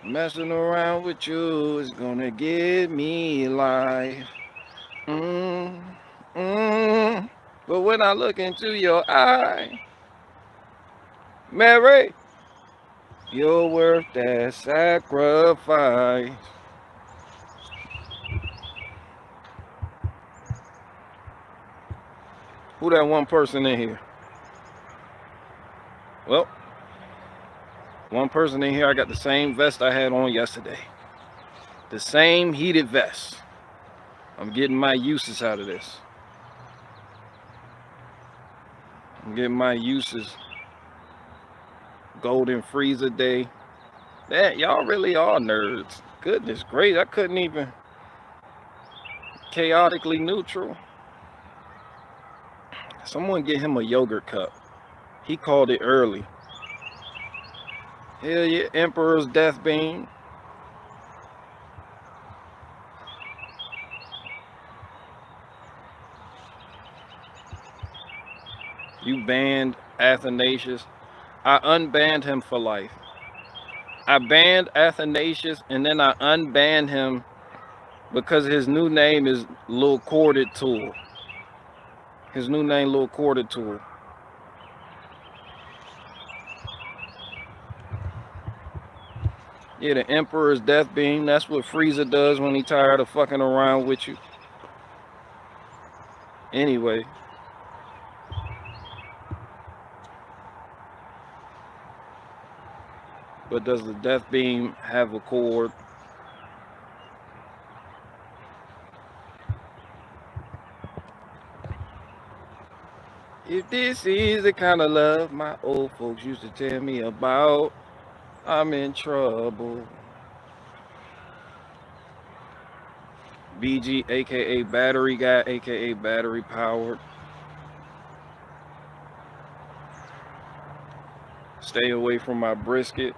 Messing around with you is gonna give me life. Mm, mm. But when I look into your eye, Mary, you're worth that sacrifice. Who that one person in here? Well, one person in here, I got the same vest I had on yesterday. The same heated vest. I'm getting my uses out of this. I'm getting my uses. Golden freezer day. That y'all really are nerds. Goodness gracious, I couldn't even. Chaotically neutral. Someone get him a yogurt cup. He called it early. Hell yeah, Emperor's Death Beam. You banned Athanasius. I unbanned him for life. I banned Athanasius and then I unbanned him because his new name is Lil Corded Tool. His new name Lil Corded Tool. Yeah, the Emperor's Death Beam. That's what Frieza does when he tired of fucking around with you. Anyway. But does the Death Beam have a cord? If this is the kind of love my old folks used to tell me about, I'm in trouble. BG, aka Battery Guy, aka Battery Powered. Stay away from my brisket.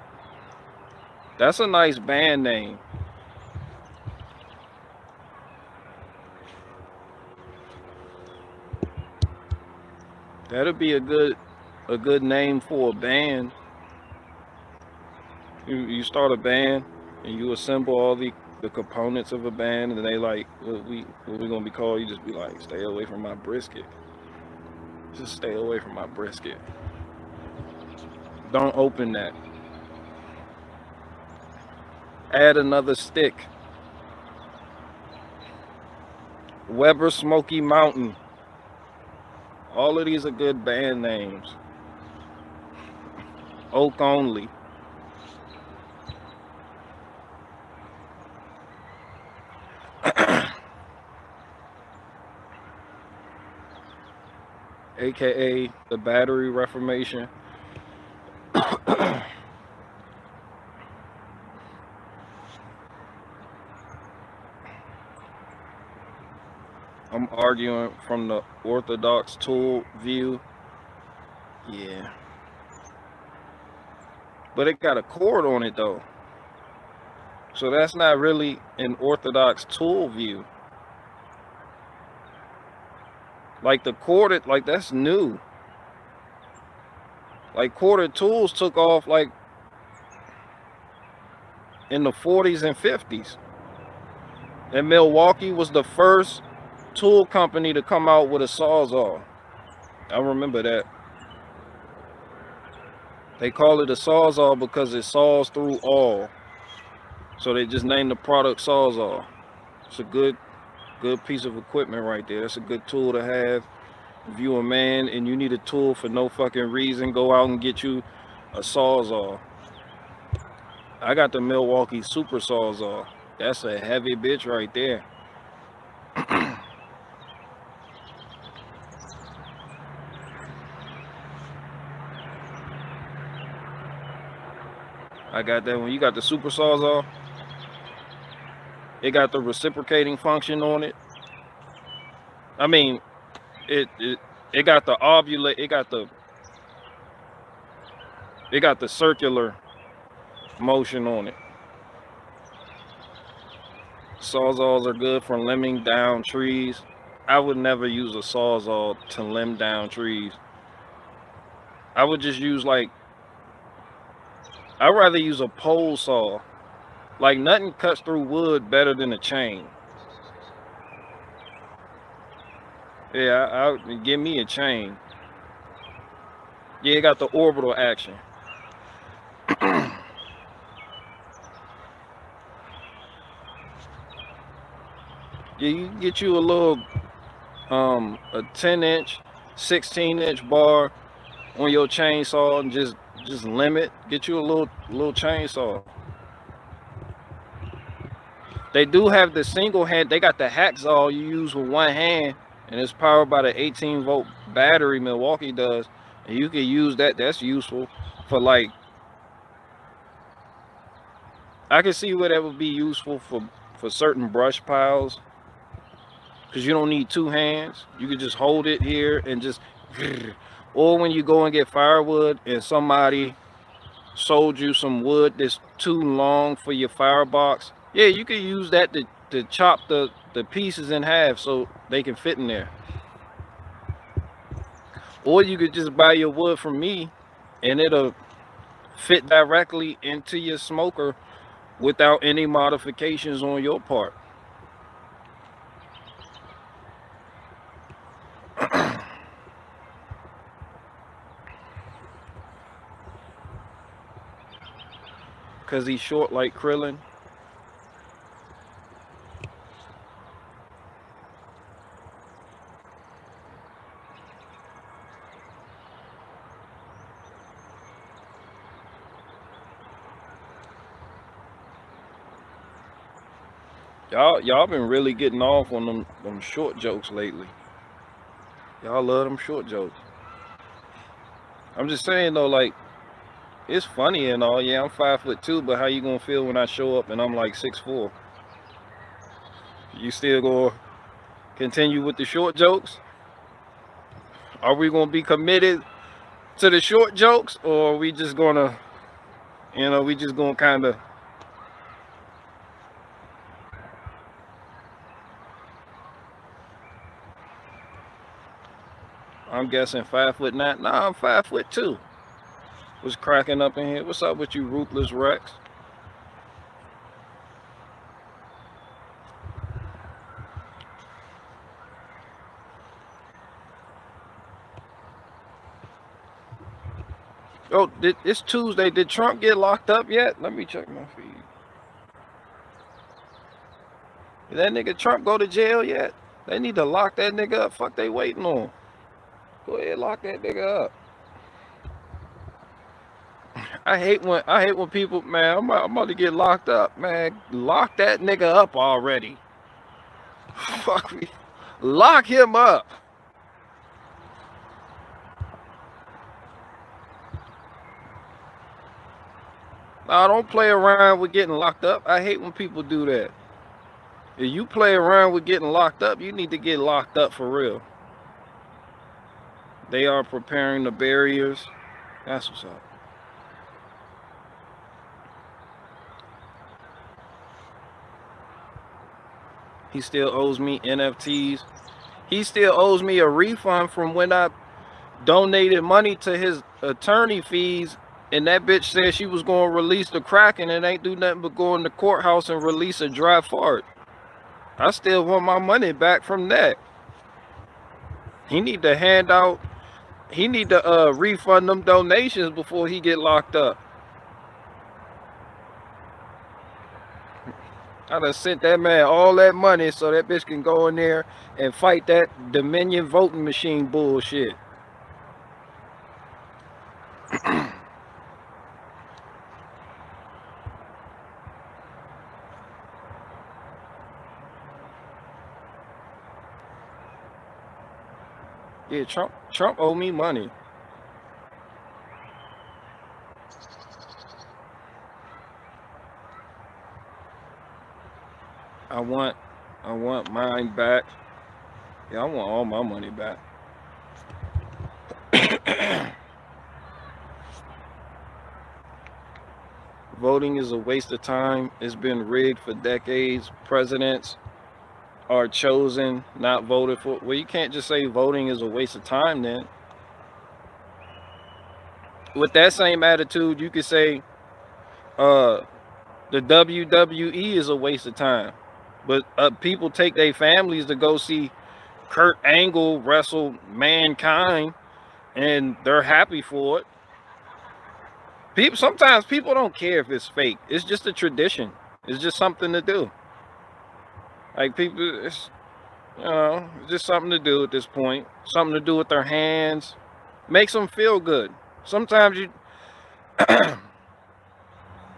That's a nice band name. That'd be a good name for a band. You start a band and you assemble all the components of a band, and they like, what we gonna be called? You just be like, stay away from my brisket. Just stay away from my brisket. Don't open that. Add another stick. Weber Smoky Mountain. All of these are good band names. Oak Only. AKA the Battery Reformation. I'm arguing from the Orthodox tool view. Yeah. But it got a cord on it though. So that's not really an Orthodox tool view. Like the corded, like that's new. Like corded tools took off like in the 40s and 50s. And Milwaukee was the first tool company to come out with a Sawzall. I remember that. They call it a Sawzall because it saws through all. So they just named the product Sawzall. It's a good piece of equipment right there. That's a good tool to have. If you a man and you need a tool for no fucking reason, go out and get you a Sawzall. I got the Milwaukee Super Sawzall. That's a heavy bitch right there. I got that one. You got the Super Sawzall. It got the reciprocating function on it. I mean, it got the ovulate. It got the circular motion on it. Sawzalls are good for limbing down trees. I would never use a Sawzall to limb down trees. I would just use like, I'd rather use a pole saw Like nothing cuts through wood better than a chain. Yeah, I'll give me a chain. Yeah, it got the orbital action. Yeah, you can get you a little a 10-inch, 16-inch bar on your chainsaw and just limit. Get you a little chainsaw. They do have the single hand. They got the hacksaw you use with one hand, and it's powered by the 18-volt battery Milwaukee does, and you can use that. That's useful for, like, I can see where that would be useful for certain brush piles, because you don't need two hands. You can just hold it here and just, or when you go and get firewood and somebody sold you some wood that's too long for your firebox, yeah, you can use that to chop the pieces in half so they can fit in there. Or you could just buy your wood from me and it'll fit directly into your smoker without any modifications on your part. Cause he's short like Krillin. Y'all been really getting off on them short jokes lately. Y'all love them short jokes. I'm just saying though, like, it's funny and all. Yeah, I'm 5'2", but how you gonna feel when I show up and I'm like 6'4"? You still gonna continue with the short jokes? Are we gonna be committed to the short jokes, or are we just gonna, we just gonna kind of? I'm guessing 5'9". Nah, I'm 5'2". What's cracking up in here? What's up with you, Ruthless Rex? Oh, it's Tuesday. Did Trump get locked up yet? Let me check my feed. Did that nigga Trump go to jail yet? They need to lock that nigga up. Fuck they waiting on. Go ahead, lock that nigga up. I hate when people, man, I'm about to get locked up, man. Lock that nigga up already. Fuck me. Lock him up. Nah, don't play around with getting locked up. I hate when people do that. If you play around with getting locked up, you need to get locked up for real. They are preparing the barriers. That's what's up. He still owes me NFTs. He still owes me a refund from when I donated money to his attorney fees, and that bitch said she was going to release the Kraken and ain't do nothing but go in the courthouse and release a dry fart. I still want my money back from that. He need to refund them donations before he get locked up. I done sent that man all that money so that bitch can go in there and fight that Dominion voting machine bullshit. Yeah, Trump owe me money. I want mine back. Yeah, I want all my money back. Voting is a waste of time. It's been rigged for decades. Presidents are chosen, not voted for. Well, you can't just say voting is a waste of time then. With that same attitude, you could say The WWE is a waste of time. But people take their families to go see Kurt Angle wrestle Mankind, and they're happy for it. Sometimes people don't care if it's fake. It's just a tradition. It's just something to do. Like people, it's just something to do at this point. Something to do with their hands. Makes them feel good. Sometimes you,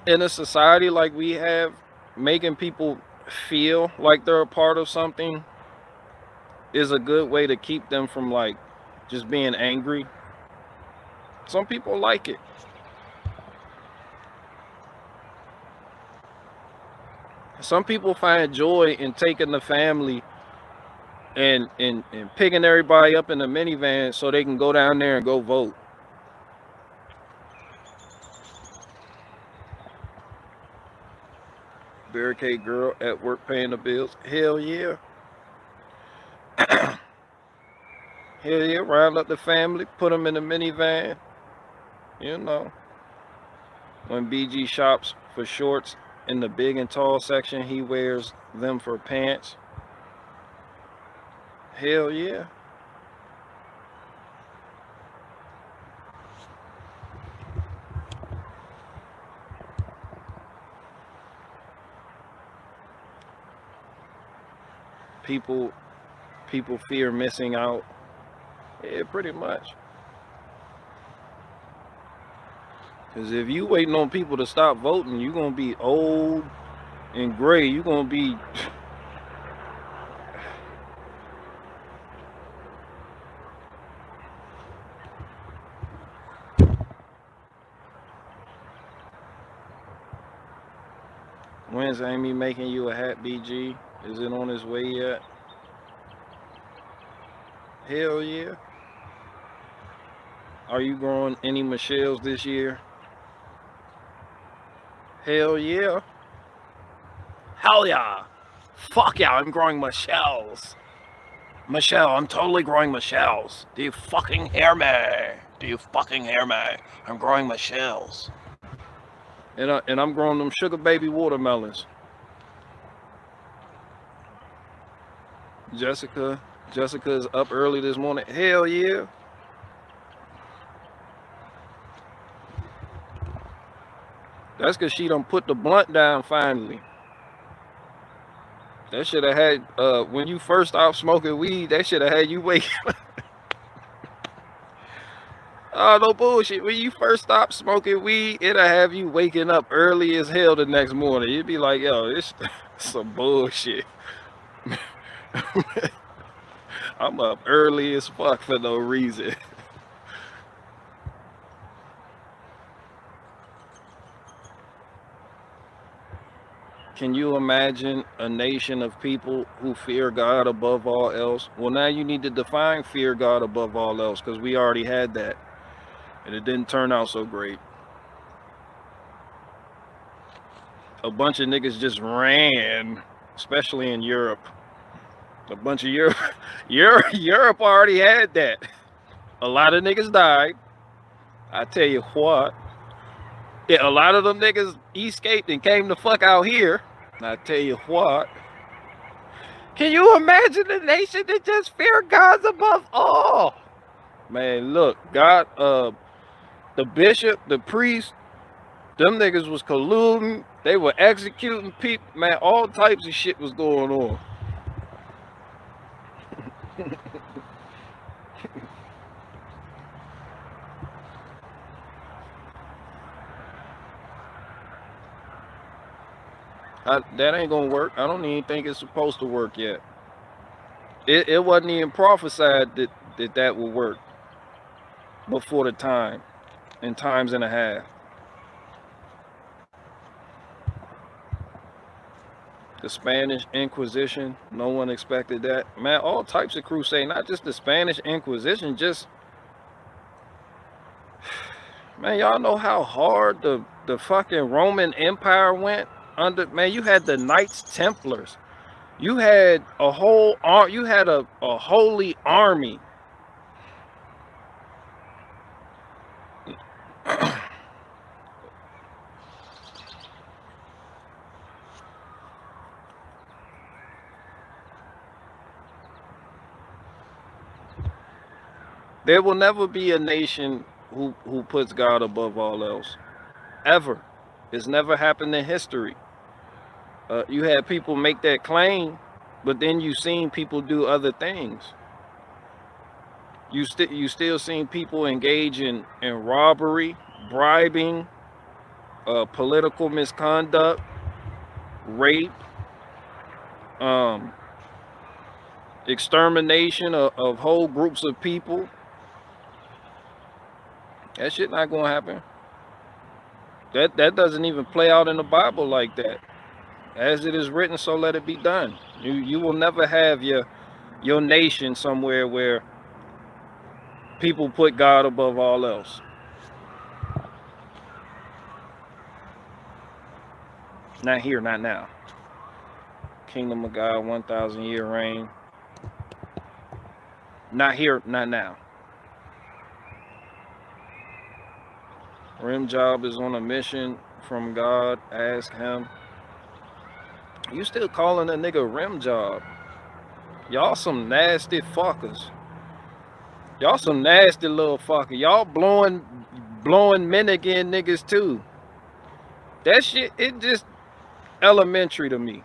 in a society like we have, making people feel like they're a part of something is a good way to keep them from like just being angry. Some people like it. Some people find joy in taking the family and picking everybody up in the minivan so they can go down there and go vote. Barricade girl at work paying the bills. Hell yeah. Hell yeah. Round up the family, put them in the minivan. You know. When BG shops for shorts in the big and tall section, he wears them for pants. Hell yeah. People fear missing out. Yeah, pretty much. Because if you waiting on people to stop voting, you're going to be old and gray. You're going to be... When's Amy making you a hat, BG? Is it on its way yet? Hell yeah. Are you growing any Michelles this year? Hell yeah. Hell yeah. Fuck yeah, I'm growing Michelles. Michelle, I'm totally growing Michelles. Do you fucking hear me? Do you fucking hear me? I'm growing Michelles. And I'm growing them sugar baby watermelons. Jessica's up early this morning. Hell yeah. That's because she done put the blunt down finally. That should have had, when you first stopped smoking weed, that should have had you waking up. Oh, no bullshit. When you first stopped smoking weed, it'll have you waking up early as hell the next morning. You'd be like, yo, this some bullshit. I'm up early as fuck for no reason. Can you imagine a nation of people who fear God above all else? Well, now you need to define fear God above all else, because we already had that. And it didn't turn out so great. A bunch of niggas just ran, especially in Europe. A bunch of Europe already had that. A lot of niggas died. I tell you what. Yeah, a lot of them niggas escaped and came the fuck out here. I tell you what. Can you imagine a nation that just fear God's above all? Man, look, God, the bishop, the priest, them niggas was colluding. They were executing people. Man, all types of shit was going on. That ain't gonna work. I don't even think it's supposed to work yet. It wasn't even prophesied that would work before the time, in times and a half. The Spanish Inquisition, no one expected that. Man, all types of crusade, not just the Spanish Inquisition, just... Man, y'all know how hard the fucking Roman Empire went under? Man, you had the Knights Templars. You had a whole, you had a holy army. There will never be a nation who puts God above all else. Ever. It's never happened in history. You had people make that claim, but then you seen people do other things. You still seen people engage in robbery, bribing, political misconduct, rape, extermination of whole groups of people. That shit not gonna happen. That doesn't even play out in the Bible like that. As it is written, so let it be done. You will never have your nation somewhere where people put God above all else. Not here, not now. Kingdom of God, 1,000-year reign. Not here, not now. Rim Job is on a mission from God. Ask him. You still calling a nigga Rim Job? Y'all some nasty fuckers. Y'all some nasty little fucker. Y'all blowing men again niggas too. That shit, it just elementary to me.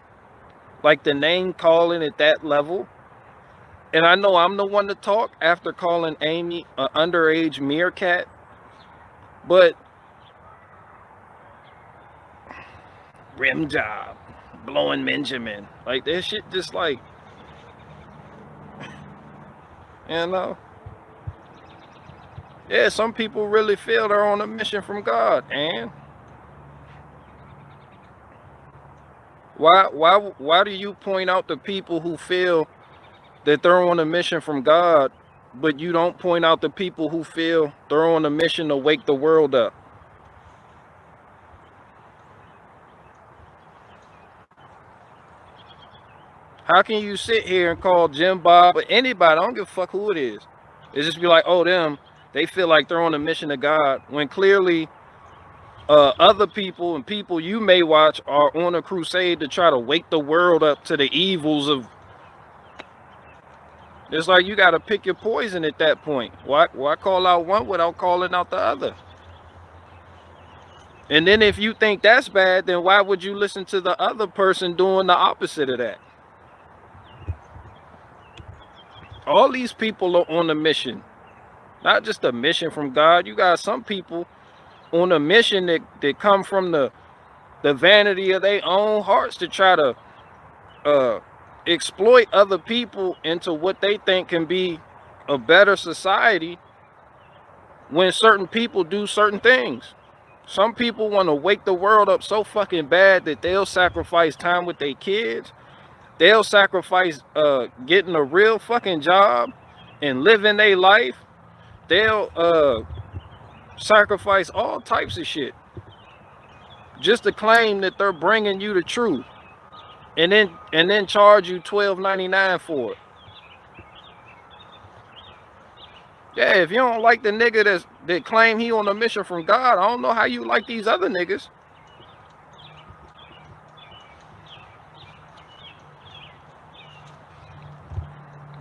Like the name calling at that level. And I know I'm the one to talk after calling Amy an underage meerkat. But Rim Job, blowing Benjamin. Like that shit just like, you know. Yeah, some people really feel they're on a mission from God, and why do you point out the people who feel that they're on a mission from God, but you don't point out the people who feel they're on a mission to wake the world up? How can you sit here and call Jim Bob or anybody, I don't give a fuck who it is, it's just be like, oh, they feel like they're on a mission to God, when clearly other people and people you may watch are on a crusade to try to wake the world up to the evils of. It's like you got to pick your poison at that point. Why call out one without calling out the other? And then if you think that's bad, then why would you listen to the other person doing the opposite of that? All these people are on a mission. Not just a mission from God. You got some people on a mission that come from the vanity of their own hearts to try to exploit other people into what they think can be a better society when certain people do certain things. Some people want to wake the world up so fucking bad that they'll sacrifice time with their kids. They'll sacrifice getting a real fucking job and living their life. They'll sacrifice all types of shit just to claim that they're bringing you the truth, and then charge you $12.99 for it. Yeah, if you don't like the nigga that claim he on a mission from God, I don't know how you like these other niggas.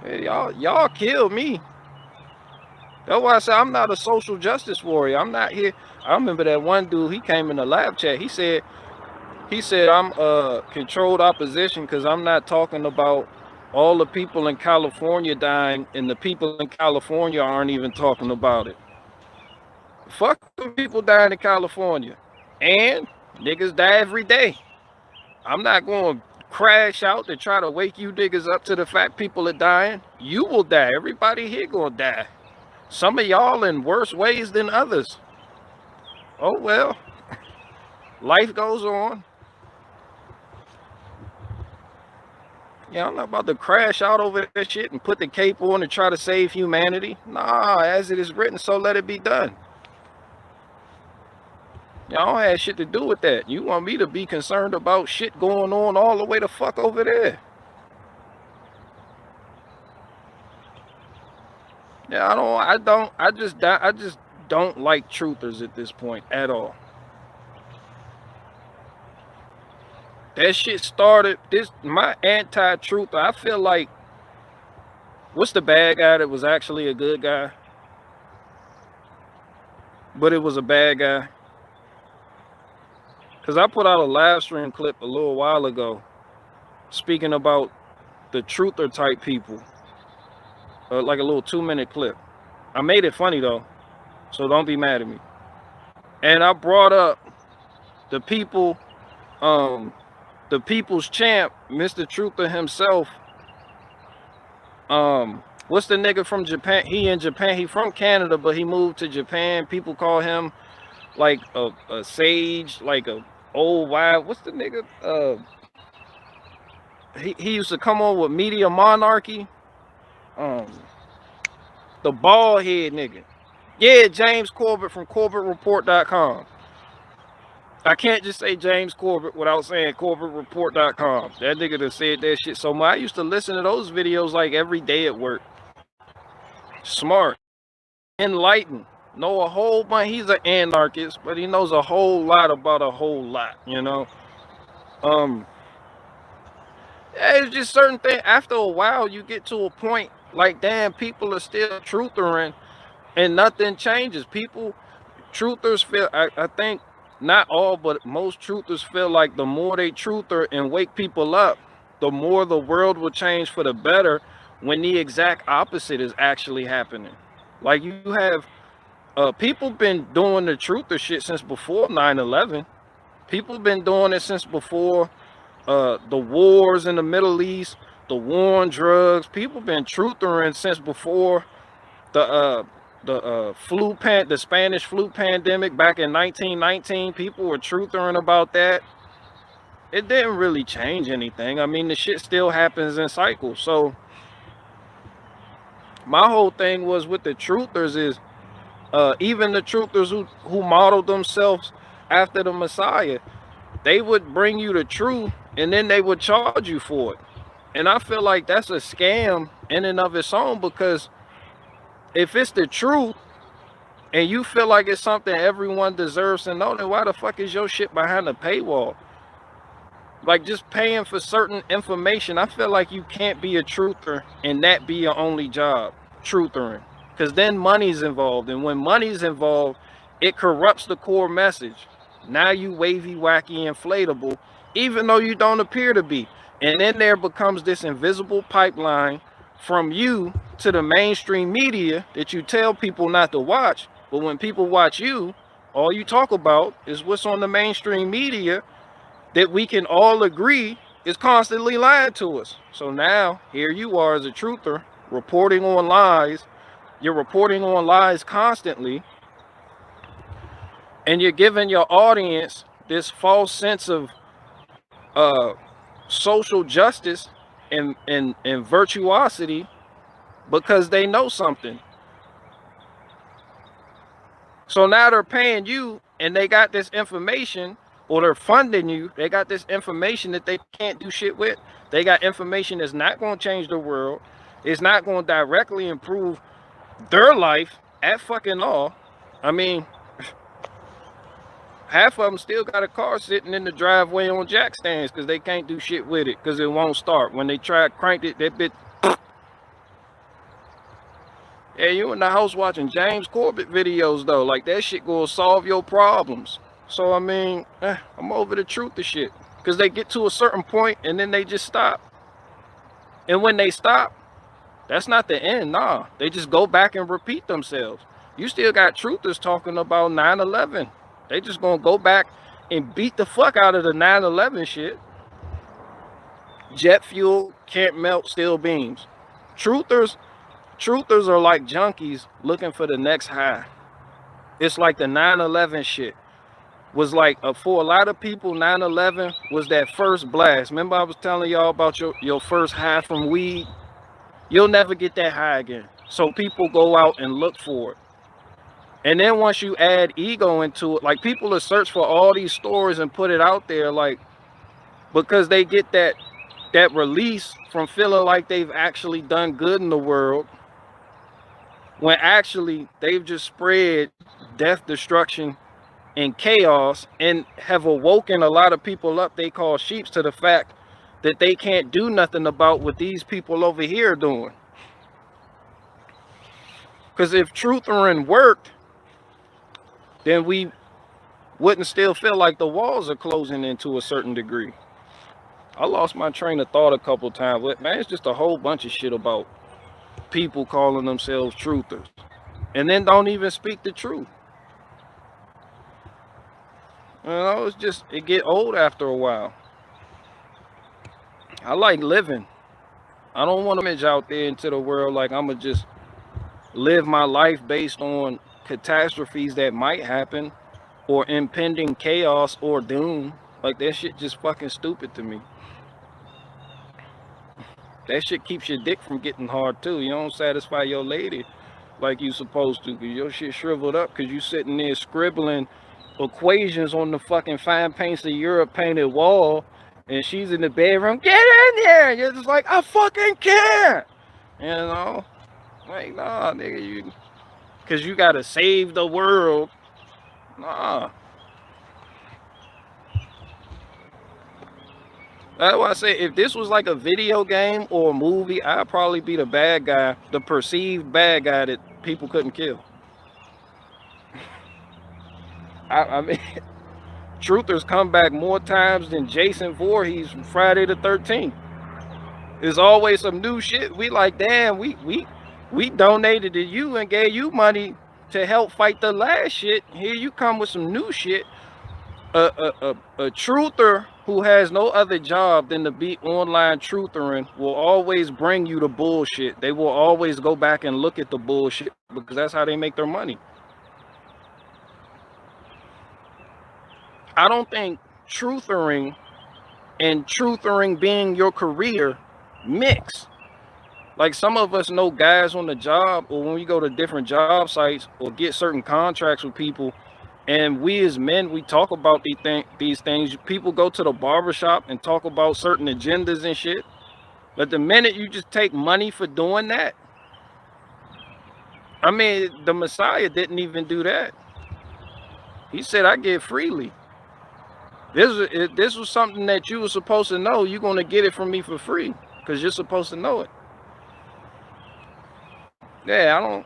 Hey, y'all killed me. That's why I say I'm not a social justice warrior. I'm not here. I remember that one dude, he came in the live chat. He said I'm controlled opposition because I'm not talking about all the people in California dying, and the people in California aren't even talking about it. Fuck the people dying in California. And niggas die every day. I'm not going to crash out to try to wake you niggas up to the fact people are dying. You will die. Everybody here gonna die. Some of y'all in worse ways than others. Oh well. Life goes on. Yeah, I'm not about to crash out over that shit and put the cape on and try to save humanity. Nah, as it is written, so let it be done. Y'all have shit to do with that. You want me to be concerned about shit going on all the way the fuck over there? Yeah, I just don't like truthers at this point at all. That shit started, my anti-truther, I feel like, what's the bad guy that was actually a good guy? but it was a bad guy. Because I put out a live stream clip a little while ago speaking about the truther type people, like a little 2-minute clip. I made it funny though, so don't be mad at me. And I brought up the people, the people's champ, Mr. Truther himself. What's the nigga from Japan? He in Japan. He from Canada, but he moved to Japan. People call him like a sage, like a old wild. What's the nigga? He used to come on with Media Monarchy. The bald head nigga. Yeah, James Corbett from CorbettReport.com. I can't just say James Corbett without saying CorbettReport.com. That nigga done said that shit so much. I used to listen to those videos like every day at work. Smart. Enlightened. Know a whole bunch. He's an anarchist, but he knows a whole lot about a whole lot, you know? Yeah, it's just certain things. After a while, you get to a point like, damn, people are still truthering and nothing changes. Truthers feel, I think, not all, but most truthers feel like the more they truther and wake people up, the more the world will change for the better, when the exact opposite is actually happening. Like, you have people been doing the truther shit since before 9/11. People been doing it since before the wars in the Middle East, the war on drugs. People been truthering since before the Spanish flu pandemic back in 1919. People were truthering about that. It didn't really change anything. I mean, the shit still happens in cycles. So my whole thing was with the truthers is even the truthers who modeled themselves after the Messiah, they would bring you the truth and then they would charge you for it. And I feel like that's a scam in and of its own, because if it's the truth and you feel like it's something everyone deserves to know, then why the fuck is your shit behind a paywall? Like, just paying for certain information. I feel like you can't be a truther and that be your only job, truthering, because then money's involved, and when money's involved, it corrupts the core message. Now you wavy, wacky, inflatable, even though you don't appear to be. And then there becomes this invisible pipeline from you to the mainstream media that you tell people not to watch. But when people watch you, all you talk about is what's on the mainstream media that we can all agree is constantly lying to us. So now here you are as a truther reporting on lies. You're reporting on lies constantly, and you're giving your audience this false sense of social justice and virtuosity because they know something. So now they're paying you and they got this information, or they're funding you. They got this information that they can't do shit with. They got information that's not going to change the world. It's not going to directly improve their life at fucking all. I mean, half of them still got a car sitting in the driveway on jack stands because they can't do shit with it because it won't start. When they try to crank it, that bit. Yeah, you in the house watching James Corbett videos though. Like, that shit gonna solve your problems. So I mean, I'm over the truth of shit, because they get to a certain point and then they just stop. And when they stop, that's not the end. Nah, they just go back and repeat themselves. You still got truthers talking about 9/11. They just gonna go back and beat the fuck out of the 9/11 shit. Jet fuel can't melt steel beams. Truthers are like junkies looking for the next high. It's like the 9/11 shit was like, for a lot of people, 9/11 was that first blast. Remember I was telling y'all about your first high from weed? You'll never get that high again. So people go out and look for it. And then once you add ego into it, like, people will search for all these stories and put it out there, like, because they get that release from feeling like they've actually done good in the world, when actually they've just spread death, destruction, and chaos, and have awoken a lot of people up they call sheeps to the fact that they can't do nothing about what these people over here are doing. Because if truthering worked, then we wouldn't still feel like the walls are closing in to a certain degree. I lost my train of thought a couple times, but man, it's just a whole bunch of shit about people calling themselves truthers and then don't even speak the truth. You know, it's just, it get old after a while. I like living. I don't want to image out there into the world like I'm gonna just live my life based on catastrophes that might happen or impending chaos or doom. Like, that shit just fucking stupid to me. That shit keeps your dick from getting hard too. You don't satisfy your lady like you supposed to, because your shit shriveled up because you sitting there scribbling equations on the fucking fine paints of Europe painted wall, and she's in the bedroom, get in there. You're just like, I fucking can't. You know? Like, nah, nigga, you, because you gotta save the world. Nah. That's why I say, if this was like a video game or a movie, I'd probably be the bad guy, the perceived bad guy that people couldn't kill. I mean, truthers come back more times than Jason Voorhees from Friday the 13th. There's always some new shit. We like, damn, we donated to you and gave you money to help fight the last shit. Here you come with some new shit. A truther who has no other job than to be online truthering will always bring you the bullshit. They will always go back and look at the bullshit because that's how they make their money. I don't think truthering and truthering being your career mix. Like, some of us know guys on the job, or when we go to different job sites or get certain contracts with people, and we as men, we talk about these things. People go to the barbershop and talk about certain agendas and shit. But the minute you just take money for doing that, I mean, the Messiah didn't even do that. He said, I give freely. This was something that you were supposed to know. You're going to get it from me for free because you're supposed to know it. Yeah,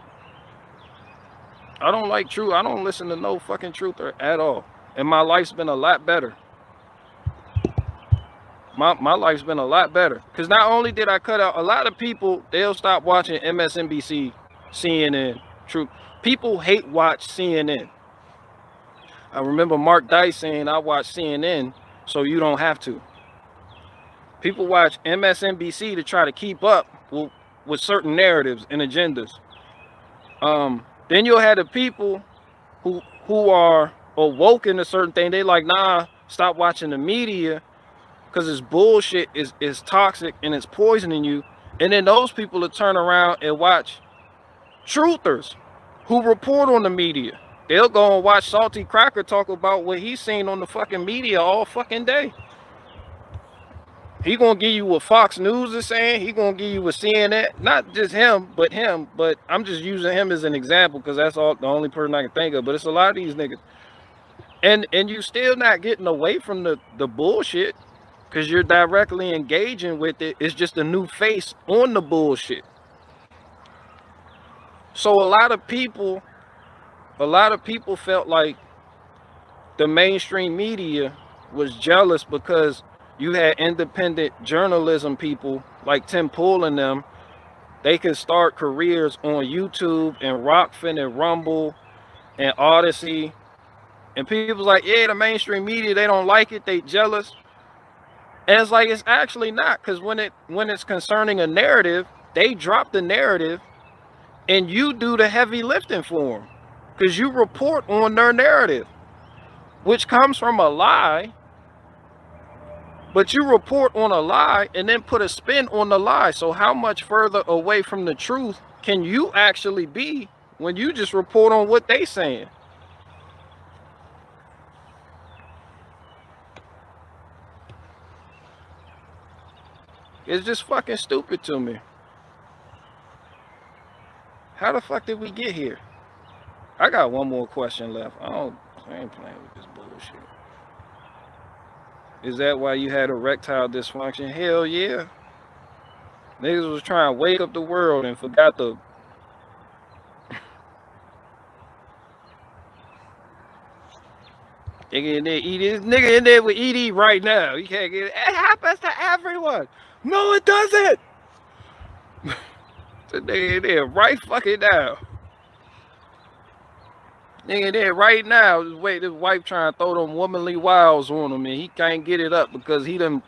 I don't like truth. I don't listen to no fucking truther at all. And my life's been a lot better. My life's been a lot better. Because not only did I cut out a lot of people, they'll stop watching MSNBC, CNN, truth. People hate watch CNN. I remember Mark Dice saying, I watch CNN, so you don't have to. People watch MSNBC to try to keep up with certain narratives and agendas. Then you'll have the people who are awoke in a certain thing. They like, nah, stop watching the media because it's bullshit, is toxic, and it's poisoning you. And then those people will turn around and watch truthers who report on the media. They'll go and watch Salty Cracker talk about what he's seen on the fucking media all fucking day. He gonna give you what Fox News is saying. He gonna give you what CNN. Not just him, but I'm just using him as an example because that's the only person I can think of. But it's a lot of these niggas, and you still not getting away from the bullshit because you're directly engaging with it. It's just a new face on the bullshit. So a lot of people felt like the mainstream media was jealous because you had independent journalism people like Tim Pool and them. They could start careers on YouTube and Rockfin and Rumble and Odyssey. And people's like, yeah, the mainstream media, they don't like it, they jealous. And it's like, it's actually not, because when it's concerning a narrative, they drop the narrative and you do the heavy lifting for them. Because you report on their narrative, which comes from a lie. But you report on a lie and then put a spin on the lie. So how much further away from the truth can you actually be when you just report on what they saying? It's just fucking stupid to me. How the fuck did we get here? I got one more question left. I ain't playing with this bullshit. Is that why you had erectile dysfunction? Hell yeah. Niggas was trying to wake up the world and forgot the... Nigga in there, this nigga in there with ED right now. You can't get it. It happens to everyone. No, it doesn't. The nigga in there right fucking now. Nigga in there right now. Just wait, this wife trying to throw them womanly wiles on him, and he can't get it up because he done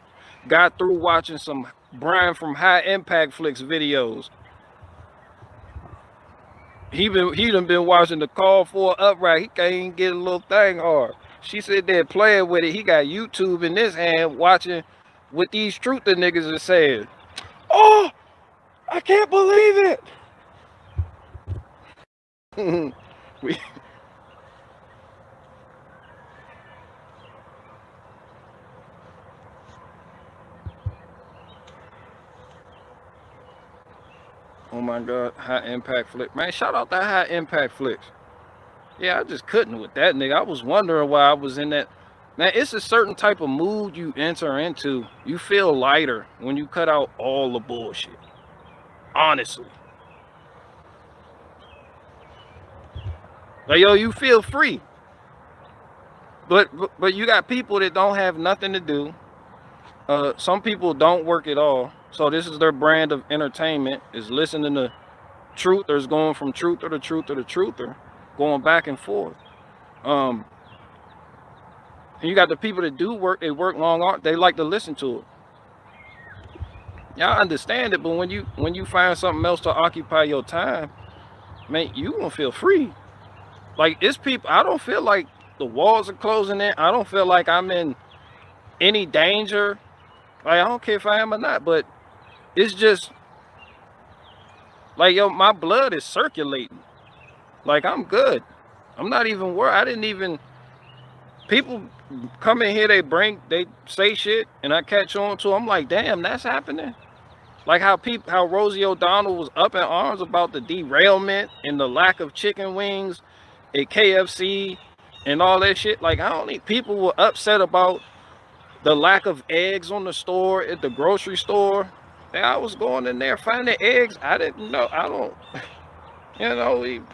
got through watching some Brian from High Impact Flicks videos. He done been watching the Call for Upright. He can't even get a little thing hard. She said they're playing with it. He got YouTube in his hand watching what these truther niggas are saying. Oh, I can't believe it. Oh my God, High Impact Flick. Man, shout out that High Impact Flicks. Yeah, I just couldn't with that nigga. I was wondering why I was in that. Man, it's a certain type of mood you enter into. You feel lighter when you cut out all the bullshit. Honestly. Like, yo, you feel free. But you got people that don't have nothing to do. Some people don't work at all. So this is their brand of entertainment, is listening to truthers, going from truther to truther to truther, going back and forth. And you got the people that do work, they work long hours, they like to listen to it. Y'all understand it, but when you find something else to occupy your time, man, you gonna feel free. Like, it's people, I don't feel like the walls are closing in. I don't feel like I'm in any danger. Like, I don't care if I am or not, but it's just like, yo, my blood is circulating. Like, I'm good. I'm not even worried. I didn't even, people come in here, they say shit, and I catch on to them. I'm like, damn, that's happening. Like how Rosie O'Donnell was up in arms about the derailment and the lack of chicken wings at KFC and all that shit. Like, I don't think people were upset about the lack of eggs on the store at the grocery store. And I was going in there finding eggs. I didn't know. I don't, you know,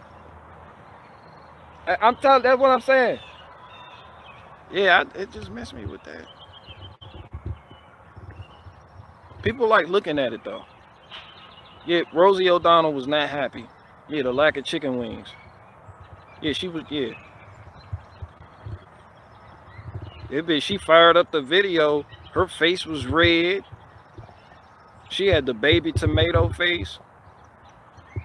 I'm telling, that's what I'm saying. Yeah, it just messed me with that. People like looking at it though. Yeah, Rosie O'Donnell was not happy. Yeah, the lack of chicken wings. Yeah, she was, yeah. She fired up the video. Her face was red. She had the baby tomato face.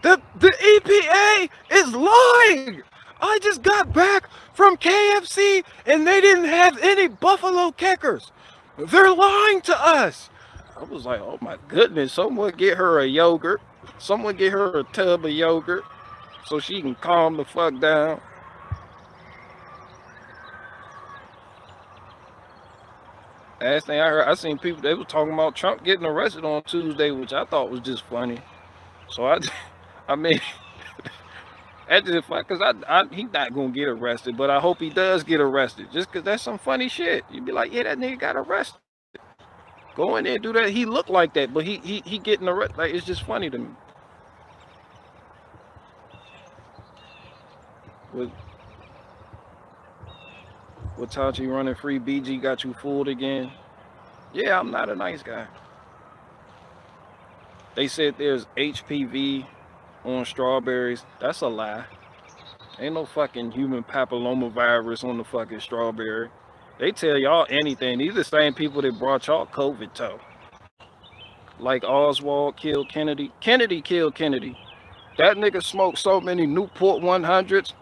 The EPA is lying. I just got back from KFC and they didn't have any buffalo kickers. They're lying to us. I was like, oh my goodness, someone get her a yogurt. Someone get her a tub of yogurt so she can calm the fuck down. Last thing I heard, I seen people, they were talking about Trump getting arrested on Tuesday, which I thought was just funny. So I mean, that's just fun, because he's not going to get arrested, but I hope he does get arrested, just because that's some funny shit. You'd be like, yeah, that nigga got arrested. Go in there and do that. He looked like that, but he getting arrested. Like, it's just funny to me. With Tachi running free, BG got you fooled again. Yeah, I'm not a nice guy. They said there's HPV on strawberries. That's a lie. Ain't no fucking human papillomavirus on the fucking strawberry. They tell y'all anything. These are the same people that brought y'all COVID to. Like Oswald killed Kennedy. Kennedy killed Kennedy. That nigga smoked so many Newport 100s.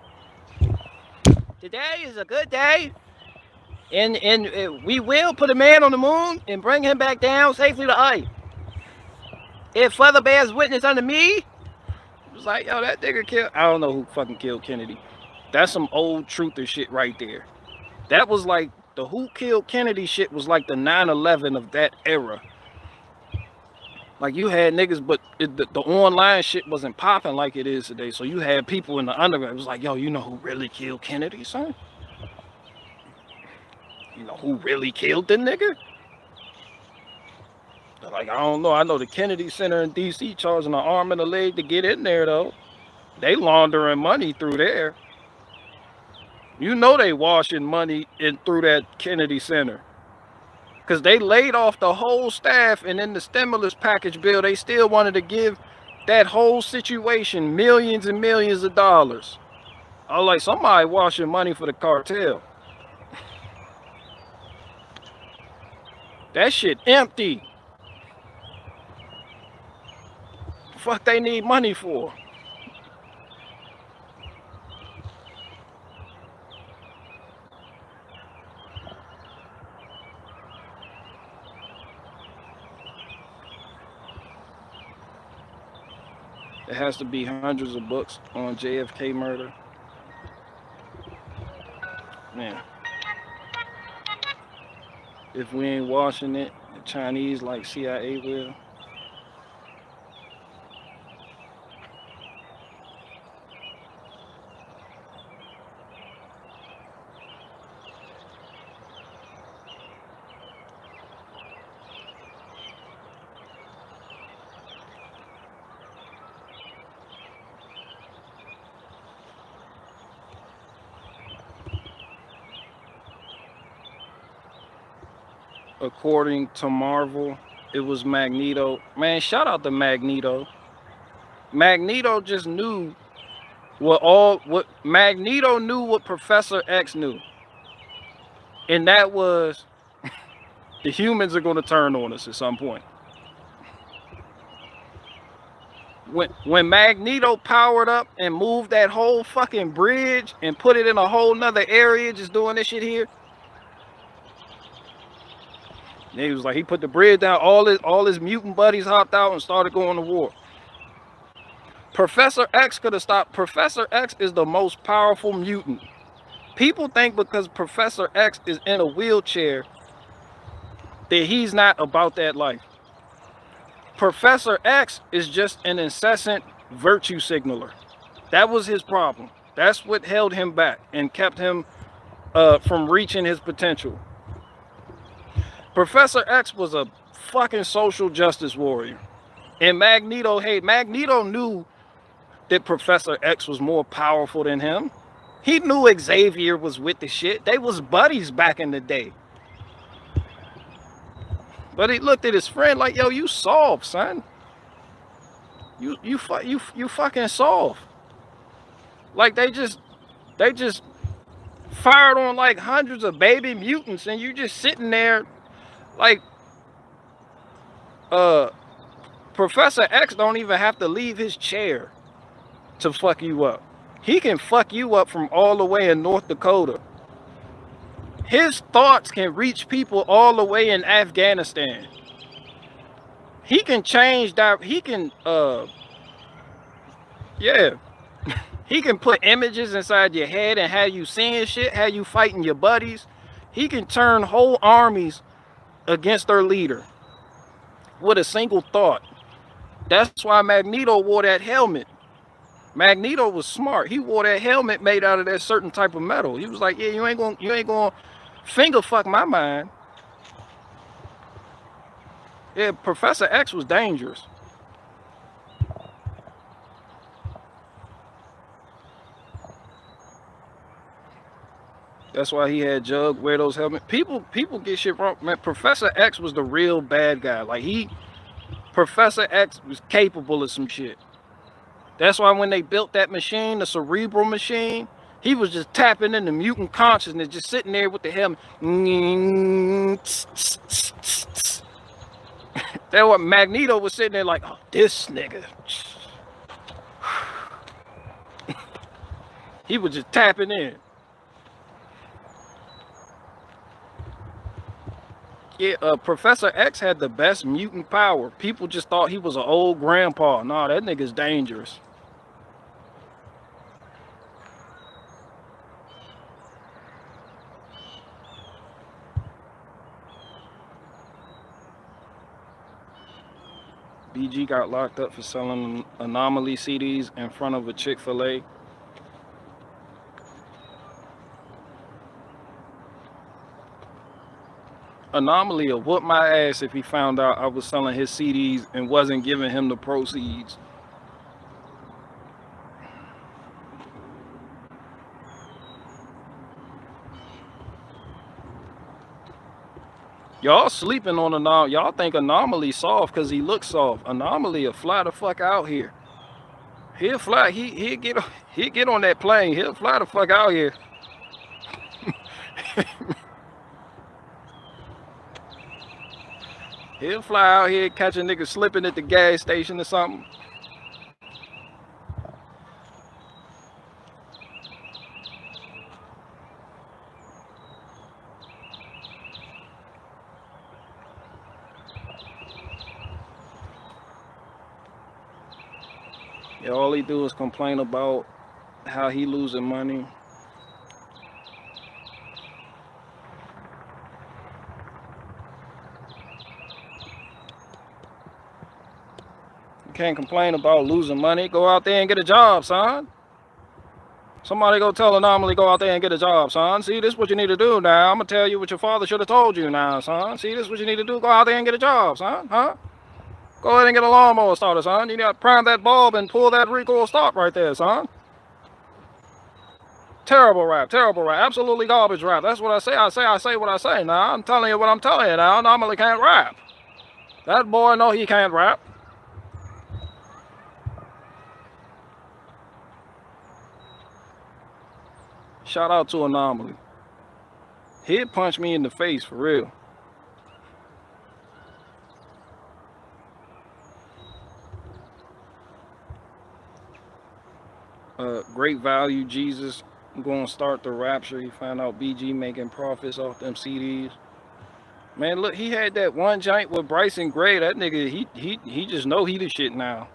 Today is a good day. And we will put a man on the moon and bring him back down safely to Earth. If Father bears witness unto me, it was like, yo, that nigga killed. I don't know who fucking killed Kennedy. That's some old truther shit right there. That was like the who killed Kennedy shit was like the 9/11 of that era. Like, you had niggas, but the online shit wasn't popping like it is today. So you had people in the underground. It was like, yo, you know who really killed Kennedy, son? You know who really killed the nigga? They're like, I don't know. I know the Kennedy Center in D.C. charging an arm and a leg to get in there, though. They laundering money through there. You know they washing money in through that Kennedy Center. Because they laid off the whole staff, and in the stimulus package bill, they still wanted to give that whole situation millions and millions of dollars. I was like, somebody washing money for the cartel. That shit empty. Fuck they need money for? There has to be hundreds of books on JFK murder. Man. If we ain't washing it, the Chinese like CIA will. According to Marvel, it was Magneto. Man, shout out to Magneto. Magneto just knew what Magneto knew what Professor X knew. And that was the humans are going to turn on us at some point. When Magneto powered up and moved that whole fucking bridge and put it in a whole nother area just doing this shit here. And he was like, he put the bridge down, all his mutant buddies hopped out and started going to war. Professor X could have stopped. Professor X is the most powerful mutant. People think because Professor X is in a wheelchair that he's not about that life. Professor X is just an incessant virtue signaler. That was his problem. That's what held him back and kept him from reaching his potential. Professor X was a fucking social justice warrior. And Magneto knew that Professor X was more powerful than him. He knew Xavier was with the shit. They was buddies back in the day. But he looked at his friend like, yo, you soft, son. You fucking soft. Like they just fired on like hundreds of baby mutants and you just sitting there like Professor X don't even have to leave his chair to fuck you up. He can fuck you up from all the way in North Dakota. His thoughts can reach people all the way in Afghanistan. He can change that. He can, yeah. He can put images inside your head and have you seeing shit, have you fighting your buddies. He can turn whole armies against their leader with a single thought. That's why Magneto wore that helmet. Magneto was smart. He wore that helmet made out of that certain type of metal. He was like, yeah, you ain't gonna finger fuck my mind. Yeah, Professor X was dangerous. That's why he had Jug wear those helmets. People get shit wrong. Man, Professor X was the real bad guy. Like Professor X was capable of some shit. That's why when they built that machine, the cerebral machine, he was just tapping into mutant consciousness, just sitting there with the helmet. That's what Magneto was sitting there like, oh, this nigga. He was just tapping in. Yeah, Professor X had the best mutant power. People just thought he was an old grandpa. Nah, that nigga's dangerous. BG got locked up for selling anomaly CDs in front of a Chick-fil-A. Anomaly will whoop my ass if he found out I was selling his CDs and wasn't giving him the proceeds. Y'all sleeping on Anomaly. Y'all think Anomaly soft because he looks soft. Anomaly will fly the fuck out here. He'll fly. He'll get on that plane. He'll fly the fuck out here. He'll fly out here, catch a nigga slipping at the gas station or something. Yeah, all he do is complain about how he losing money. You can't complain about losing money. Go out there and get a job, son. Somebody go tell Anomaly, go out there and get a job, son. See, this is what you need to do now. I'm going to tell you what your father should have told you now, son. See, this is what you need to do. Go out there and get a job, son. Huh? Go ahead and get a lawnmower starter, son. You need to prime that bulb and pull that recoil stop right there, son. Terrible rap, terrible rap. Absolutely garbage rap. That's what I say. I say what I say now. I'm telling you what I'm telling you now. Anomaly can't rap. That boy know he can't rap. Shout out to Anomaly. He'd punch me in the face for real. Great value, Jesus. I'm going to start the rapture. You find out BG making profits off them CDs. Man, look, he had that one joint with Bryson Gray. That nigga, he just know he the shit now.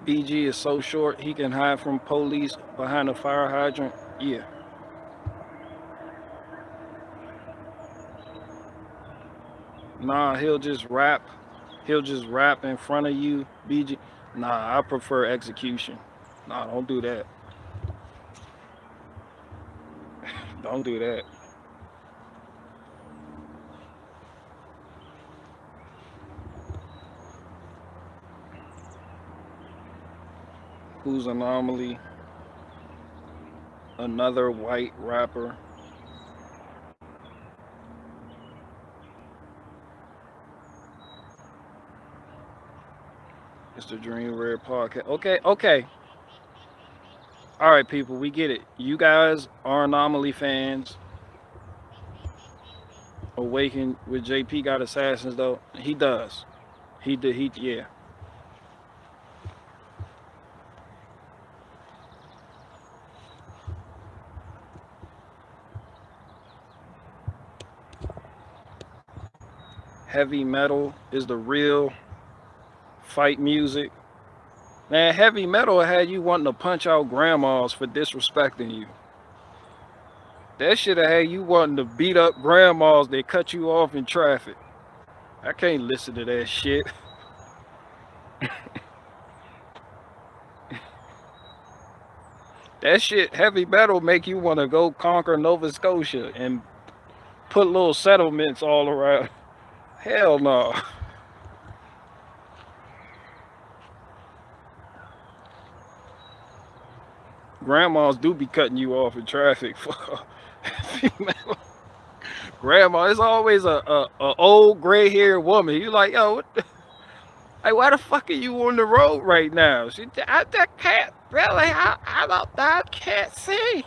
BG is so short, he can hide from police behind a fire hydrant. Yeah. Nah, he'll just rap. He'll just rap in front of you, BG. Nah, I prefer execution. Nah, don't do that. Don't do that. Who's Anomaly? Another white rapper. It's the Dream Rare podcast. Okay. All right, people, we get it. You guys are Anomaly fans. Awaken with JP got assassins though. He does. Yeah. Heavy metal is the real fight music. Man, heavy metal had you wanting to punch out grandmas for disrespecting you. That shit had you wanting to beat up grandmas that cut you off in traffic. I can't listen to that shit. That shit, heavy metal, make you want to go conquer Nova Scotia and put little settlements all around. Hell no. Grandmas do be cutting you off in traffic for female. Grandma, it's always a old gray-haired woman. You like, yo, what the, like, why the fuck are you on the road right now? She, I can't really. I can't see.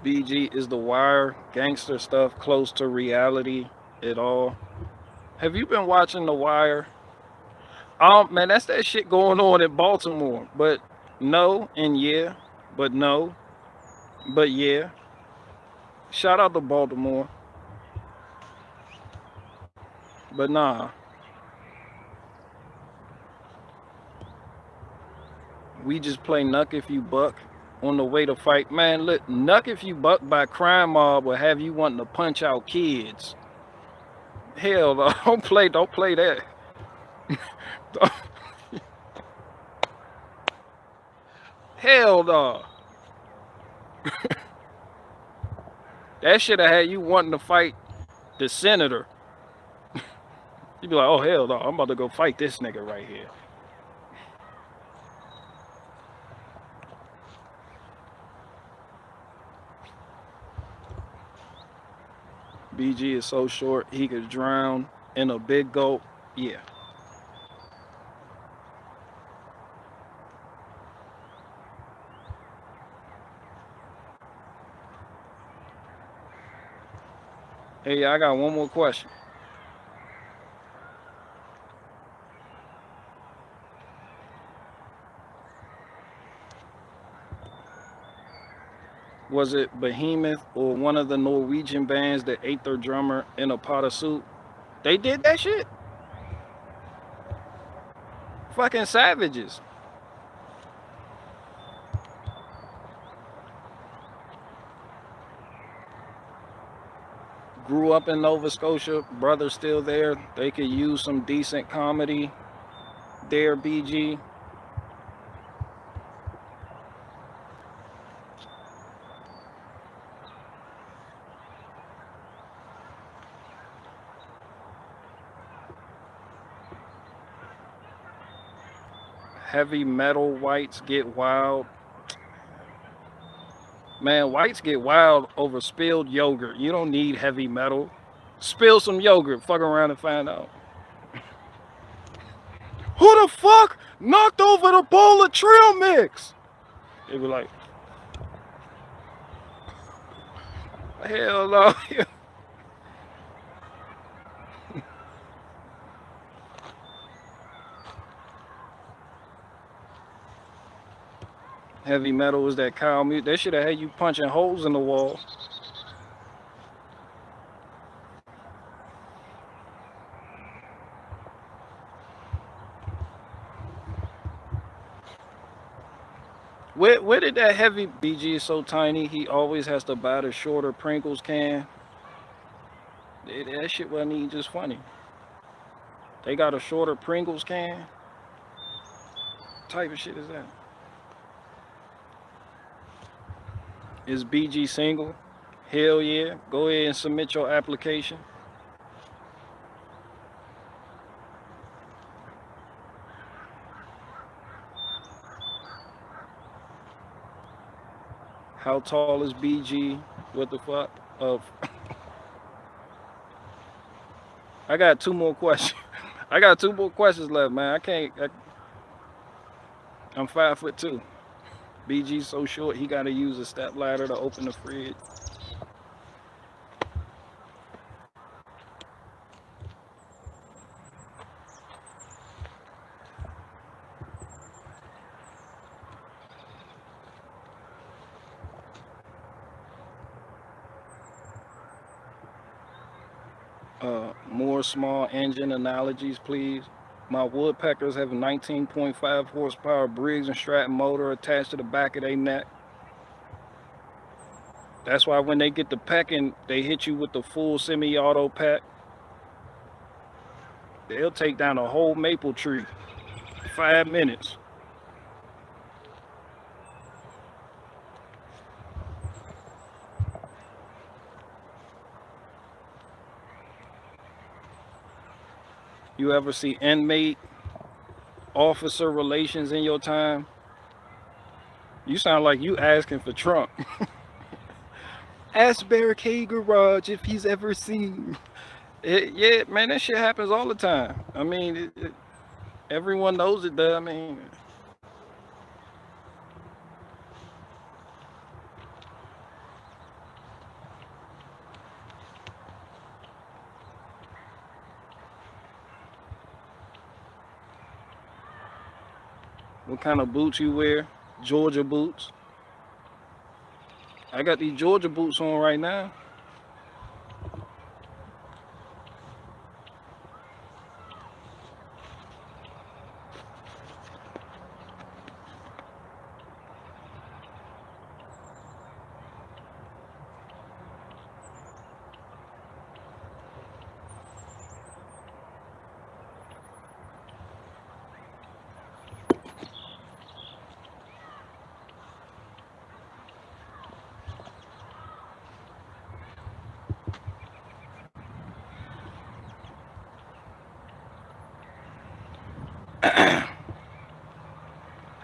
BG is The Wire, gangster stuff close to reality at all. Have you been watching The Wire? Man, that's that shit going on in Baltimore. But no, and yeah, but no, but yeah. Shout out to Baltimore. But nah. We just play Nuck If You Buck on the way to fight. Man, look, Nuck If You Buck by Crime Mob will have you wanting to punch out kids. Hell no, don't play that. Hell no. That should have had you wanting to fight the senator. You'd be like, oh, hell no, I'm about to go fight this nigga right here. BG is so short, he could drown in a big gulp. Yeah. Hey, I got one more question. Was it Behemoth or one of the Norwegian bands that ate their drummer in a pot of soup? They did that shit? Fucking savages. Grew up in Nova Scotia, brother's still there. They could use some decent comedy there, BG. Heavy metal whites get wild. Man, whites get wild over spilled yogurt. You don't need heavy metal. Spill some yogurt, fuck around and find out. Who the fuck knocked over the bowl of trail mix? They were like, hell no. Heavy metal was that cow meat. They should have had you punching holes in the wall. Where did that heavy BG is so tiny? He always has to buy the shorter Pringles can. That shit wasn't even just funny. They got a shorter Pringles can. What type of shit is that? Is BG single? Hell yeah. Go ahead and submit your application. How tall is BG? What the fuck? I got two more questions. I got two more questions left, man. I'm 5'2". BG's so short, he gotta use a step ladder to open the fridge. More small engine analogies, please. My woodpeckers have a 19.5 horsepower Briggs and Stratton motor attached to the back of their neck. That's why when they get to pecking, they hit you with the full semi-auto peck. They'll take down a whole maple tree. 5 minutes. You ever see inmate officer relations in your time? You sound like you asking for Trump. Ask Barricade Garage if he's ever seen. Yeah, man, that shit happens all the time. I mean, everyone knows it does. I mean, what kind of boots you wear? Georgia boots. I got these Georgia boots on right now.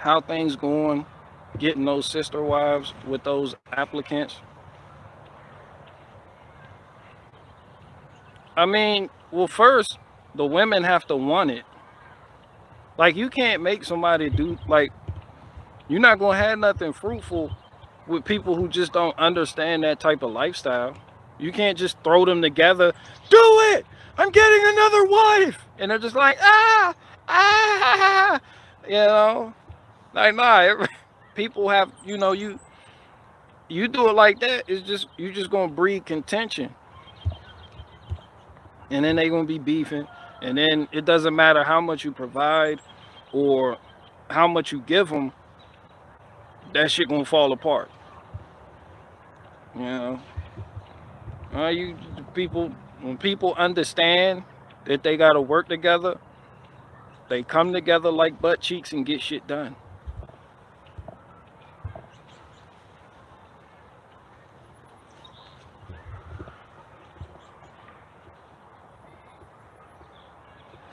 how things going, getting those sister wives with those applicants? I mean, well, first, the women have to want it. Like, you can't make somebody do, like, you're not going to have nothing fruitful with people who just don't understand that type of lifestyle. You can't just throw them together. Do it! I'm getting another wife! And they're just like, you know? Like, nah, people have, you know, you do it like that, it's just, you just going to breed contention. And then they're going to be beefing. And then it doesn't matter how much you provide or how much you give them, that shit going to fall apart. You know? When people understand that they got to work together, they come together like butt cheeks and get shit done.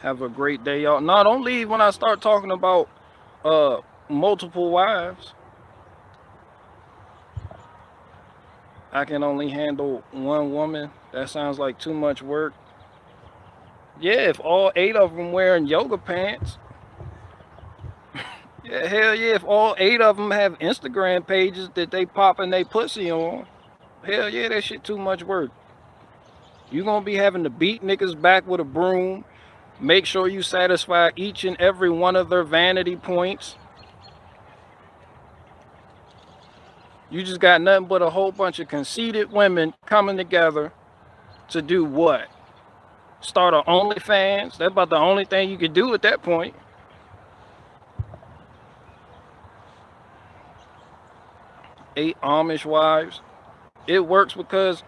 Have a great day, y'all. No, don't leave when I start talking about multiple wives. I can only handle one woman. That sounds like too much work. Yeah, if all 8 of them wearing yoga pants. Yeah, hell yeah, if all 8 of them have Instagram pages that they popping they pussy on. Hell yeah, that shit too much work. You gonna be having to beat niggas back with a broom. Make sure you satisfy each and every one of their vanity points. You just got nothing but a whole bunch of conceited women coming together to do what? Start an OnlyFans? That's about the only thing you could do at that point. Eight Amish wives. It works because,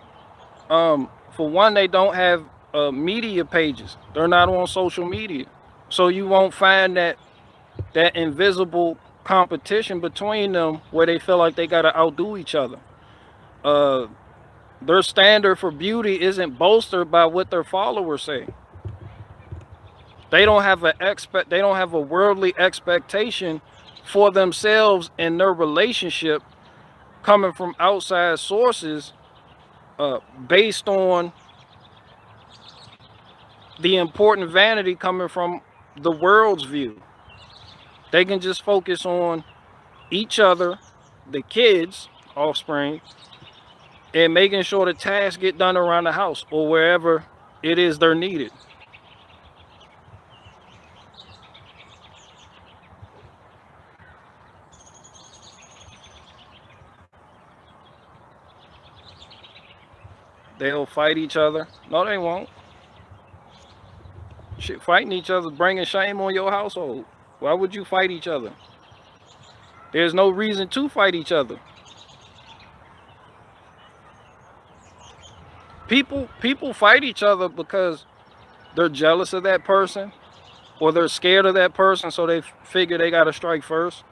for one, they don't have media pages. They're not on social media. So you won't find that invisible competition between them where they feel like they got to outdo each other. Their standard for beauty isn't bolstered by what their followers say. They don't have a worldly expectation for themselves and their relationship coming from outside sources based on the important vanity coming from the world's view. They can just focus on each other, the kids, offspring, and making sure the tasks get done around the house or wherever it is they're needed. They'll fight each other. No, they won't. Shit, fighting each other is bringing shame on your household. Why would you fight each other? There's no reason to fight each other. People fight each other because they're jealous of that person or they're scared of that person, so they figure they got to strike first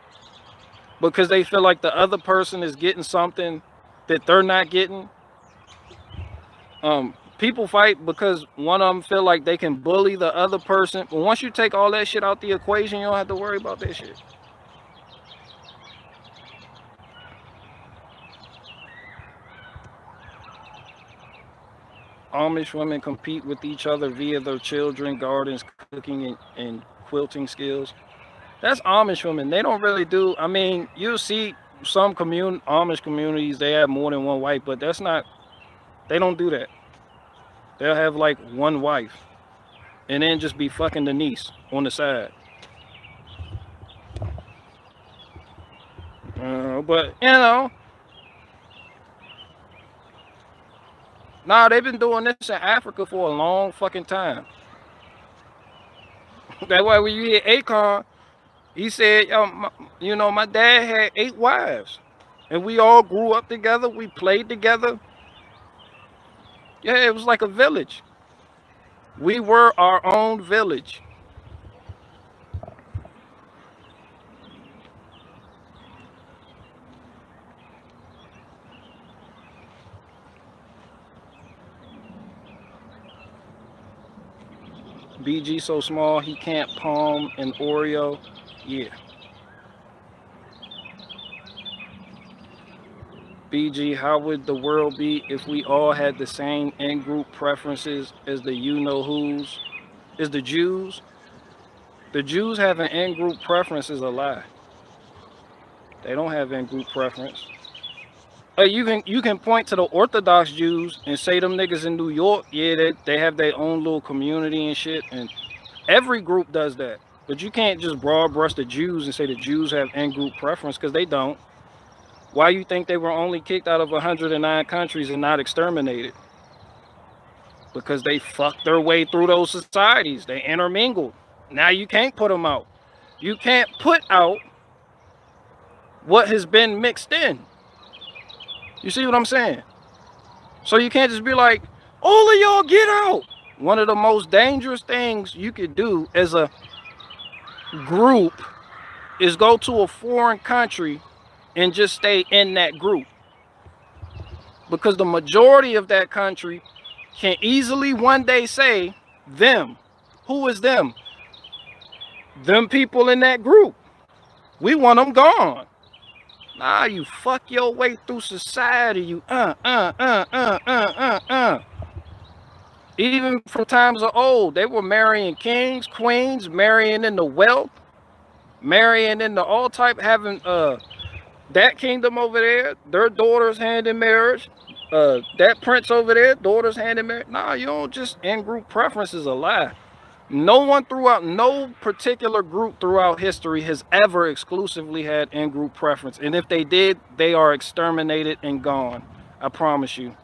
because they feel like the other person is getting something that they're not getting. People fight because one of them feel like they can bully the other person. But once you take all that shit out the equation, you don't have to worry about that shit. Amish women compete with each other via their children, gardens, cooking, and quilting skills. That's Amish women. They don't really do, I mean, you'll see some Amish communities, they have more than one wife, but that's not, they don't do that. They'll have like one wife and then just be fucking the niece on the side. But, you know, nah, they've been doing this in Africa for a long fucking time. That's why when you hear Akon, he said, you know, my dad had 8 wives. And we all grew up together. We played together. Yeah, it was like a village. We were our own village. BG so small he can't palm an Oreo. Yeah. BG, how would the world be if we all had the same in-group preferences as the you-know-who's? Is the Jews? The Jews have an in-group preference is a lie. They don't have in-group preference. You can point to the Orthodox Jews and say them niggas in New York, yeah, they have their own little community and shit, and every group does that. But you can't just broad brush the Jews and say the Jews have in-group preference, because they don't. Why you think they were only kicked out of 109 countries and not exterminated? Because they fucked their way through those societies. They intermingled. Now you can't put them out. You can't put out what has been mixed in. You see what I'm saying? So you can't just be like, all of y'all get out. One of the most dangerous things you could do as a group is go to a foreign country and just stay in that group. Because the majority of that country can easily one day say, them. Who is them? Them people in that group. We want them gone. Nah, you fuck your way through society, you Even from times of old, they were marrying kings, queens, marrying into wealth, marrying into all type, having that kingdom over there, their daughters hand in marriage. That prince over there, daughters hand in marriage. Nah, you don't just in-group preference is a lie. No particular group throughout history has ever exclusively had in-group preference. And if they did, they are exterminated and gone. I promise you.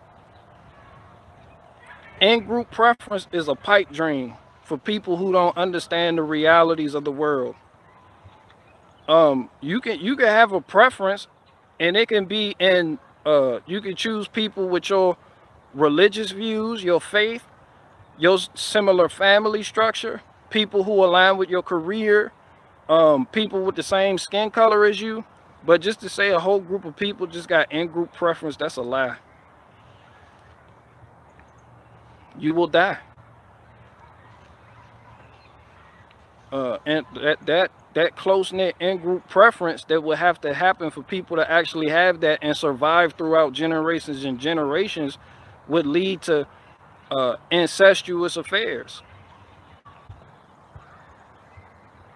In-group preference is a pipe dream for people who don't understand the realities of the world. You can have a preference, and it can be in you can choose people with your religious views, your faith, your similar family structure, people who align with your career, people with the same skin color as you. But just to say a whole group of people just got in-group preference, that's a lie. You will die. And that close-knit in-group preference that will have to happen for people to actually have that and survive throughout generations and generations would lead to incestuous affairs.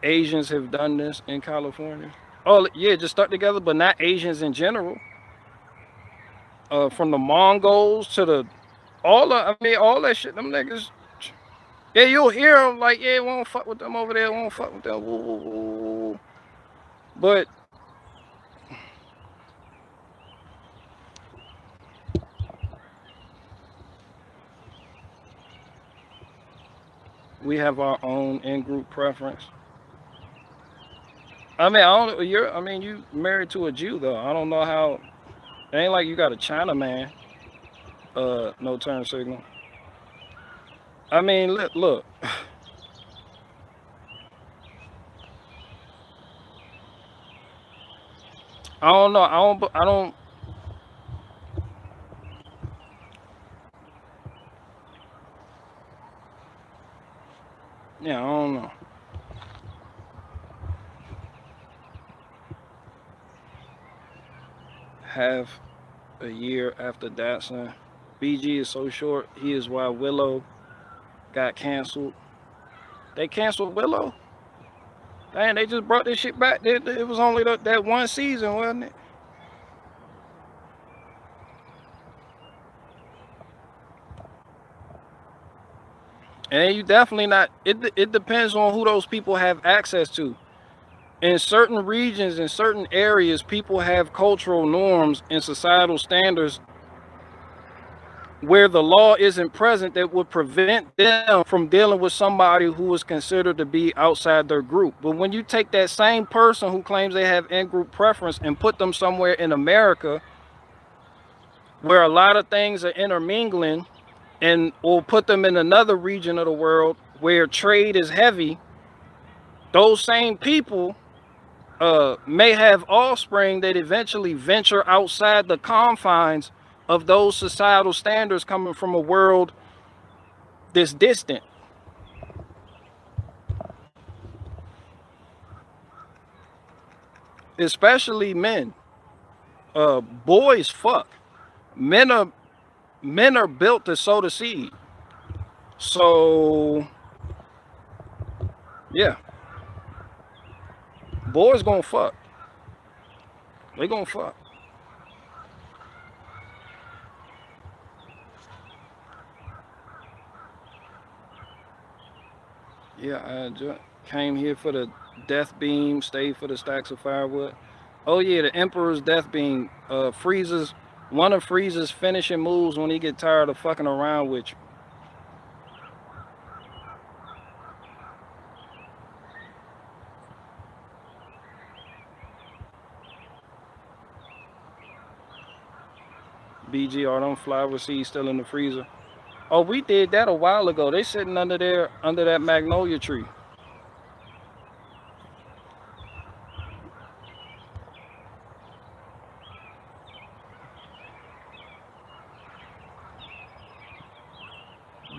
Asians have done this in California. Oh yeah, just stuck together, but not Asians in general. From the Mongols to the all that shit. Them niggas. Yeah, you'll hear them like, yeah, we won't fuck with them over there. We won't fuck with them. Woo, woo, woo. But we have our own in-group preference. I mean, you married to a Jew though. I don't know how. It ain't like you got a Chinaman. No turn signal. I mean, look. I don't know. I don't. Yeah, I don't know. Half a year after Datsun, BG is so short. He is why Willow got canceled. They canceled Willow. Dang, they just brought this shit back. It was only that one season, wasn't it? And you definitely not. It depends on who those people have access to. In certain regions, in certain areas, people have cultural norms and societal standards where the law isn't present that would prevent them from dealing with somebody who is considered to be outside their group. But when you take that same person who claims they have in-group preference and put them somewhere in America where a lot of things are intermingling, or put them in another region of the world where trade is heavy, those same people may have offspring that eventually venture outside the confines of those societal standards coming from a world that's distant. Especially men. Boys fuck. Men are built to sow the seed. So yeah, boys gonna fuck. They gonna fuck. Yeah, I just came here for the death beam, stayed for the stacks of firewood. Oh yeah, the Emperor's death beam. Freezes one of Freeze's finishing moves when he get tired of fucking around with you. BG, are them flower seeds still in the freezer? Oh, we did that a while ago. They sitting under there, under that magnolia tree.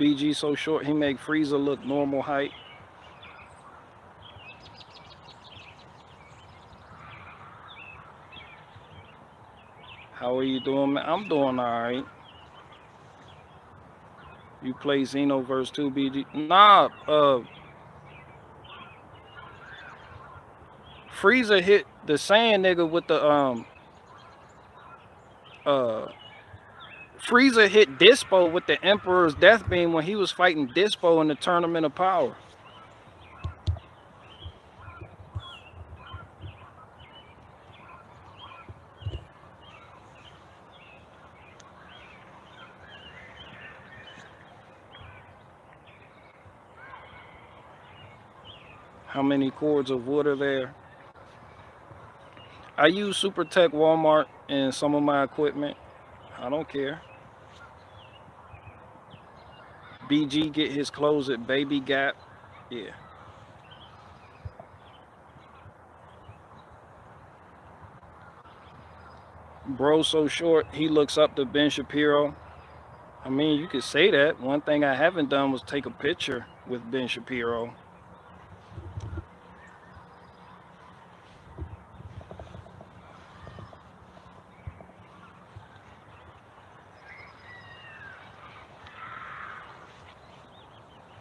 BG so short, he make freezer look normal height. How are you doing, man? I'm doing all right. You play Xenoverse 2, BG? Nah, Freezer hit the sand nigga with the uh Freezer hit Dispo with the Emperor's death beam when he was fighting Dispo in the Tournament of Power. How many cords of wood are there? I use Super Tech Walmart in some of my equipment. I don't care. BG get his clothes at Baby Gap. Yeah. Bro so short, he looks up to Ben Shapiro. I mean, you could say that. One thing I haven't done was take a picture with Ben Shapiro.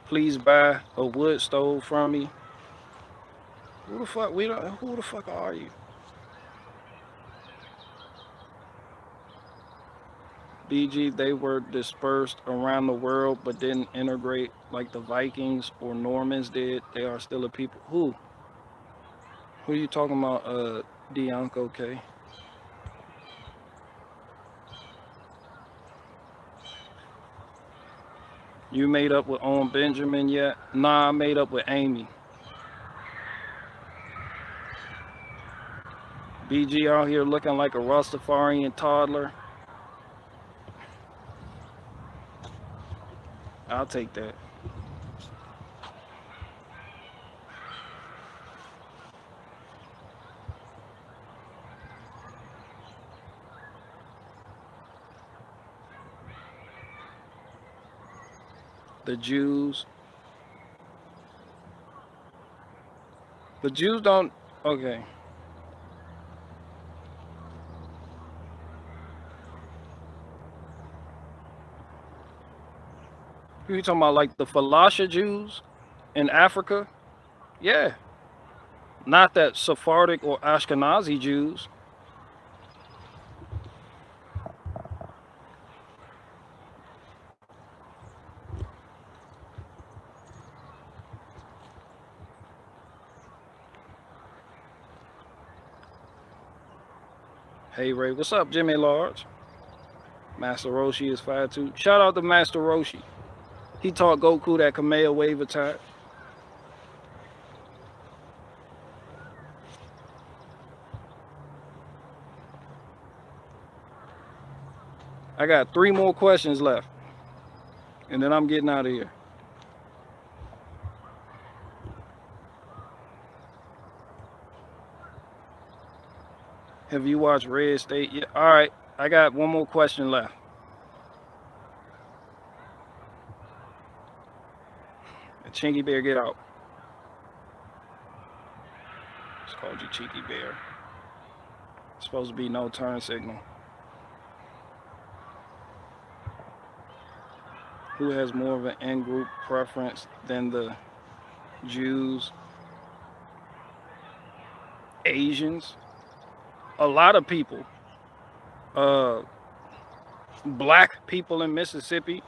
Please buy a wood stove from me. Who the fuck? Who the fuck are you? BG, they were dispersed around the world but didn't integrate like the Vikings or Normans did. They are still a people. Who? Who are you talking about, Dianco K? You made up with Owen Benjamin yet? Nah, I made up with Amy. BG out here looking like a Rastafarian toddler. I'll take that. The Jews. The Jews don't. Okay. You talking about like the Falasha Jews in Africa? Yeah. Not that Sephardic or Ashkenazi Jews. Hey Ray, what's up, Jimmy Large? Master Roshi is 5'2". Shout out to Master Roshi. He taught Goku that Kamehameha wave attack. I got 3 more questions left. And then I'm getting out of here. Have you watched Red State? Yeah. All right. I got 1 more question left. Chinky Bear, get out. It's called you Cheeky Bear. Supposed to be no turn signal. Who has more of an in-group preference than the Jews? Asians. A lot of people. Black people in Mississippi.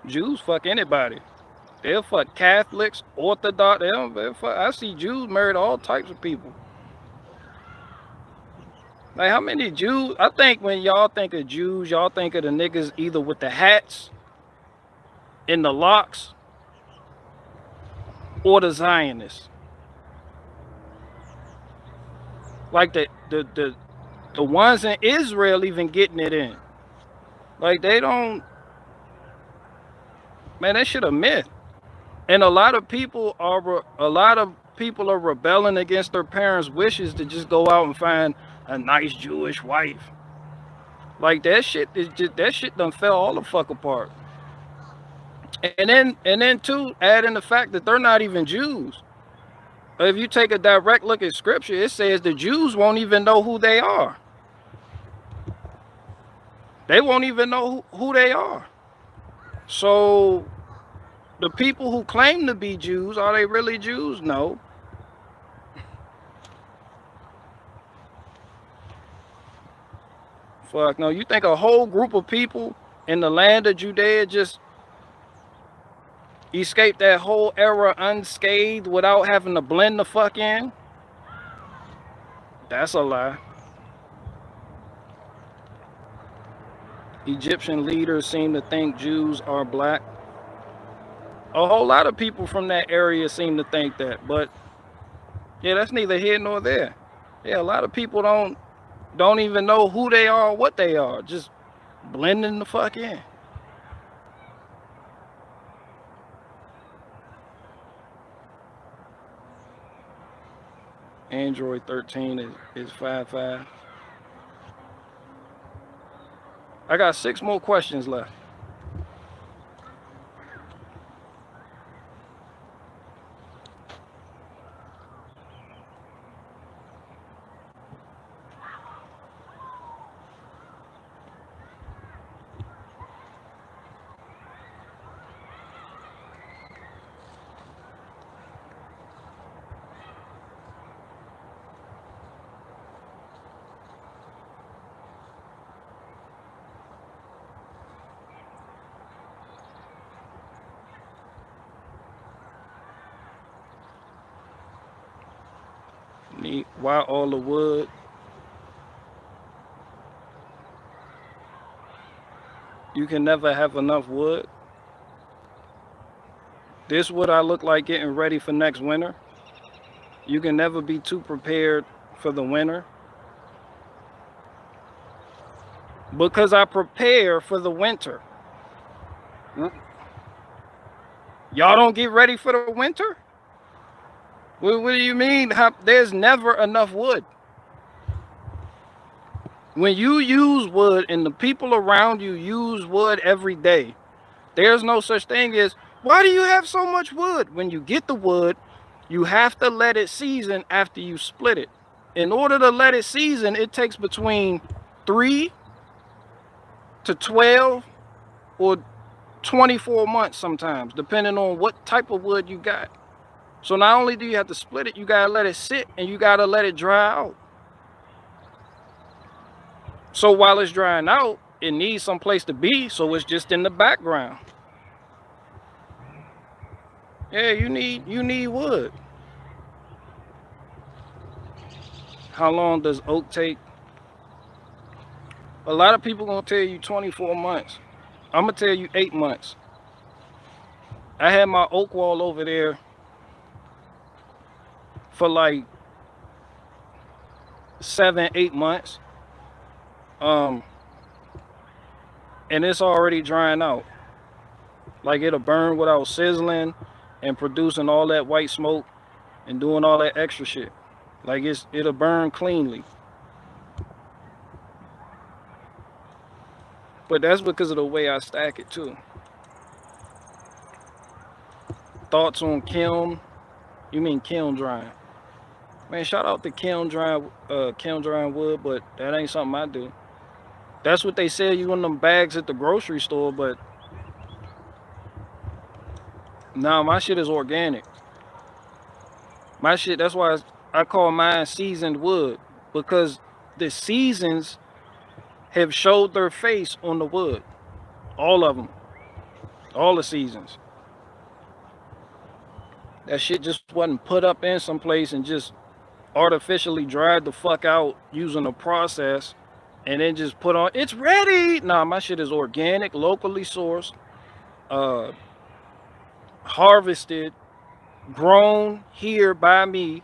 Jews fuck anybody. They'll fuck Catholics, Orthodox. They'll fuck. I see Jews married all types of people. Like, how many Jews? I think when y'all think of Jews, y'all think of the niggas either with the hats and the locks or the Zionists. Like the ones in Israel even getting it in. Like, they don't. Man, that shit a myth. And a lot of people are rebelling against their parents' wishes to just go out and find a nice Jewish wife. Like, that shit is just, that shit done fell all the fuck apart. And then too, add in the fact that they're not even Jews. If you take a direct look at scripture, it says the Jews won't even know who they are. They won't even know who they are. So the people who claim to be Jews, are they really Jews? No. Fuck no. You think a whole group of people in the land of Judea just escaped that whole era unscathed without having to blend the fuck in? That's a lie. Egyptian leaders seem to think Jews are black. A whole lot of people from that area seem to think that, but yeah, that's neither here nor there. Yeah, a lot of people don't even know who they are or what they are, just blending the fuck in. Android 13 is 5.5. I got 6 more questions left. Why all the wood? You can never have enough wood. This what I look like getting ready for next winter. You can never be too prepared for the winter. Because I prepare for the winter. Y'all don't get ready for the winter? What do you mean? There's never enough wood. When you use wood and the people around you use wood every day, there's no such thing as, why do you have so much wood? When you get the wood, you have to let it season after you split it. In order to let it season, it takes between 3 to 12 or 24 months sometimes, depending on what type of wood you got. So not only do you have to split it, you gotta let it sit and you gotta let it dry out. So while it's drying out, it needs some place to be, so it's just in the background. Yeah, you need wood. How long does oak take? A lot of people gonna tell you 24 months. I'm gonna tell you 8 months. I had my oak wall over there for like 7-8 months. And it's already drying out. Like, it'll burn without sizzling and producing all that white smoke and doing all that extra shit. Like, it'll burn cleanly. But that's because of the way I stack it too. Thoughts on kiln? You mean kiln drying? Man, shout out to kiln drying wood, but that ain't something I do. That's what they sell you in them bags at the grocery store, but nah, my shit is organic. My shit, that's why I call mine seasoned wood, because the seasons have showed their face on the wood. All of them. All the seasons. That shit just wasn't put up in some place and just artificially dried the fuck out using a process and then just put on, it's ready. Nah, my shit is organic, locally sourced, harvested, grown here by me,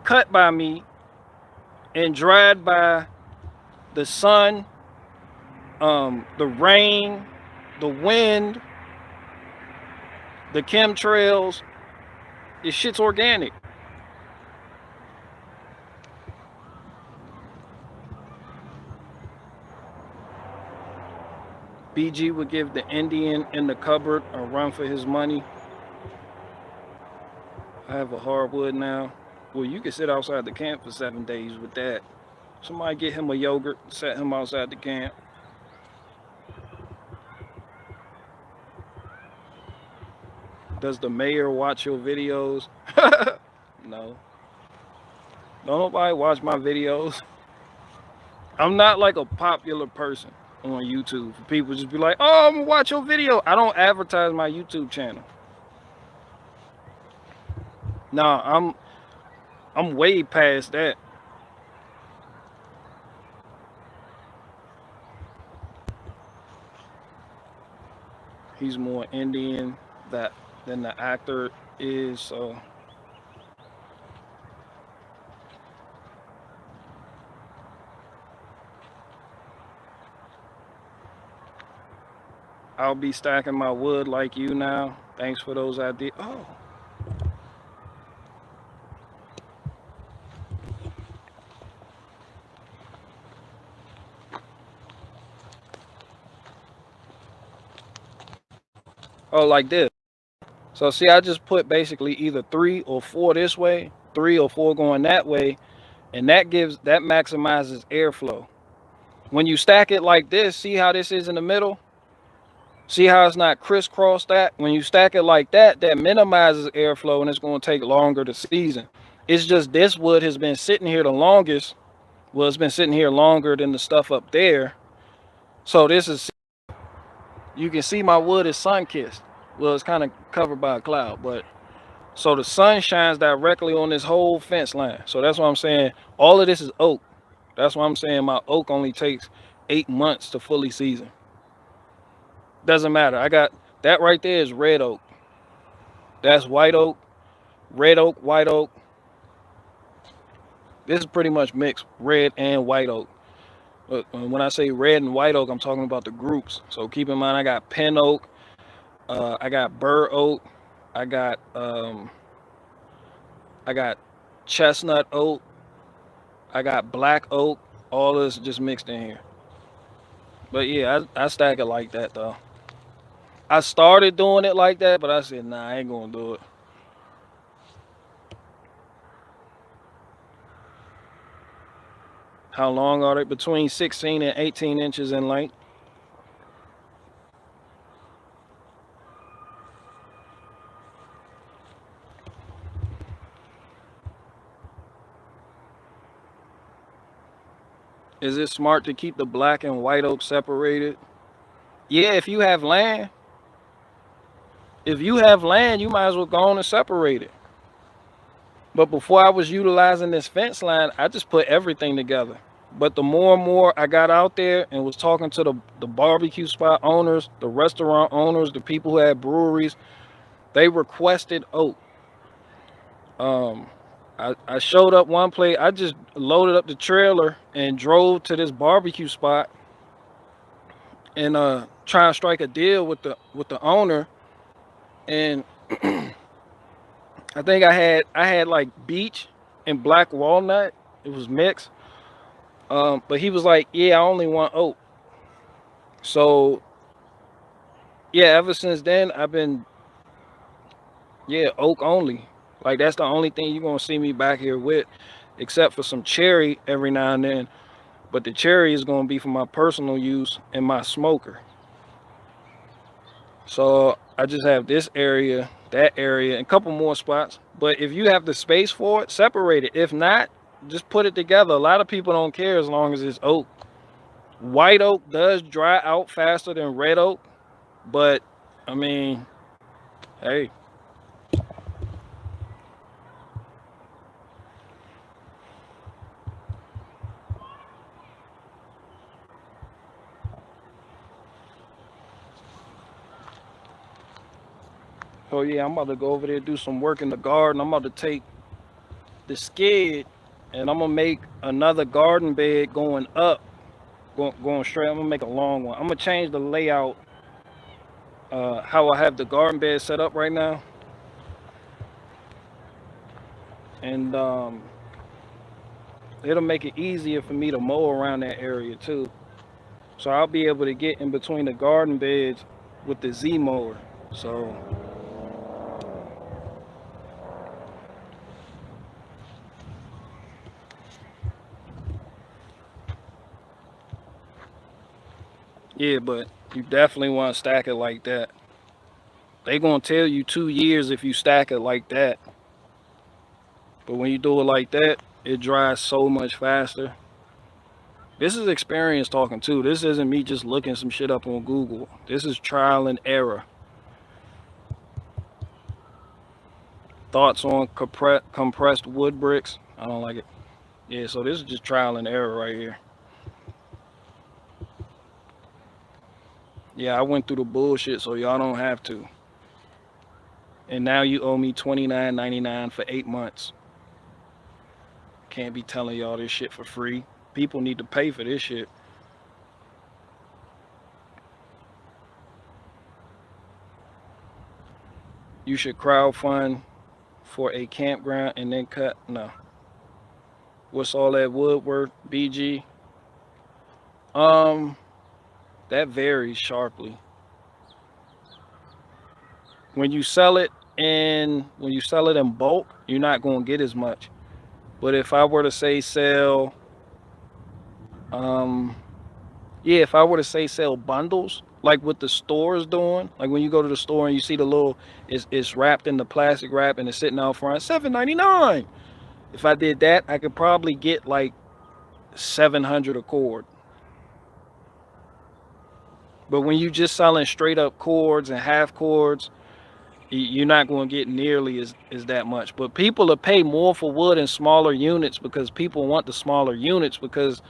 cut by me, and dried by the sun, the rain, the wind, the chemtrails. This shit's organic. BG would give the Indian in the cupboard a run for his money. I have a hardwood now. Well, you can sit outside the camp for 7 days with that. Somebody get him a yogurt, set him outside the camp. Does the mayor watch your videos? No. Don't nobody watch my videos. I'm not like a popular person on YouTube. People just be like, oh, I'm gonna watch your video. I don't advertise my YouTube channel. Nah, I'm way past that. He's more Indian than the actor is, so I'll be stacking my wood like you now. Thanks for those ideas. Oh. Oh, like this. So see, I just put basically either 3 or 4 this way, 3 or 4 going that way, and that maximizes airflow. When you stack it like this, see how this is in the middle? See how it's not crisscross stacked? When you stack it like that, that minimizes airflow and it's going to take longer to season. It's just this wood has been sitting here the longest. Well, it's been sitting here longer than the stuff up there. So this is, you can see my wood is sun-kissed. Well, it's kind of covered by a cloud, but so the sun shines directly on this whole fence line. So that's what I'm saying. All of this is oak. That's why I'm saying my oak only takes 8 months to fully season. Doesn't matter. I got that right there is red oak. That's white oak, red oak, white oak. This is pretty much mixed red and white oak. But when I say red and white oak, I'm talking about the groups. So keep in mind, I got pin oak, I got bur oak, I got chestnut oak, I got black oak. All this just mixed in here. But yeah, I stack it like that though. I started doing it like that, but I said, nah, I ain't gonna do it. How long are they? Between 16 and 18 inches in length. Is it smart to keep the black and white oak separated? Yeah, if you have land. If you have land, you might as well go on and separate it. But before I was utilizing this fence line, I just put everything together. But the more and more I got out there and was talking to the barbecue spot owners, the restaurant owners, the people who had breweries, they requested oak. I showed up one place. I just loaded up the trailer and drove to this barbecue spot and try and strike a deal with the owner. And I think I had like beech and black walnut. It was mixed. But he was like, yeah, I only want oak. So yeah, ever since then I've been, yeah, oak only. Like, that's the only thing you're gonna see me back here with, except for some cherry every now and then. But the cherry is gonna be for my personal use and my smoker. So I just have this area, that area, and a couple more spots. But if you have the space for it, separate it. If not, just put it together. A lot of people don't care as long as it's oak. White oak does dry out faster than red oak, but I mean, hey. Oh yeah, I'm about to go over there do some work in the garden. I'm about to take the skid and I'm gonna make another garden bed going up, going straight. I'm gonna make a long one. I'm gonna change the layout, how I have the garden bed set up right now, and it'll make it easier for me to mow around that area too. So I'll be able to get in between the garden beds with the Z mower. So yeah, but you definitely want to stack it like that. They gonna tell you 2 years if you stack it like that. But when you do it like that, it dries so much faster. This is experience talking too. This isn't me just looking some shit up on Google. This is trial and error. Thoughts on compressed wood bricks? I don't like it. Yeah, so this is just trial and error right here. Yeah, I went through the bullshit, so y'all don't have to. And now you owe me $29.99 for 8 months. Can't be telling y'all this shit for free. People need to pay for this shit. You should crowdfund for a campground and then cut. No. What's all that wood worth, BG? That varies sharply. When you sell it in bulk, you're not gonna get as much. But if I were to say sell, yeah, if I were to say sell bundles, like what the store is doing, like when you go to the store and you see the little, it's wrapped in the plastic wrap and it's sitting out front, $7.99. If I did that, I could probably get like 700 a cord. But when you just selling straight up cords and half cords, you're not going to get nearly as that much. But people will pay more for wood in smaller units because people want the smaller units, because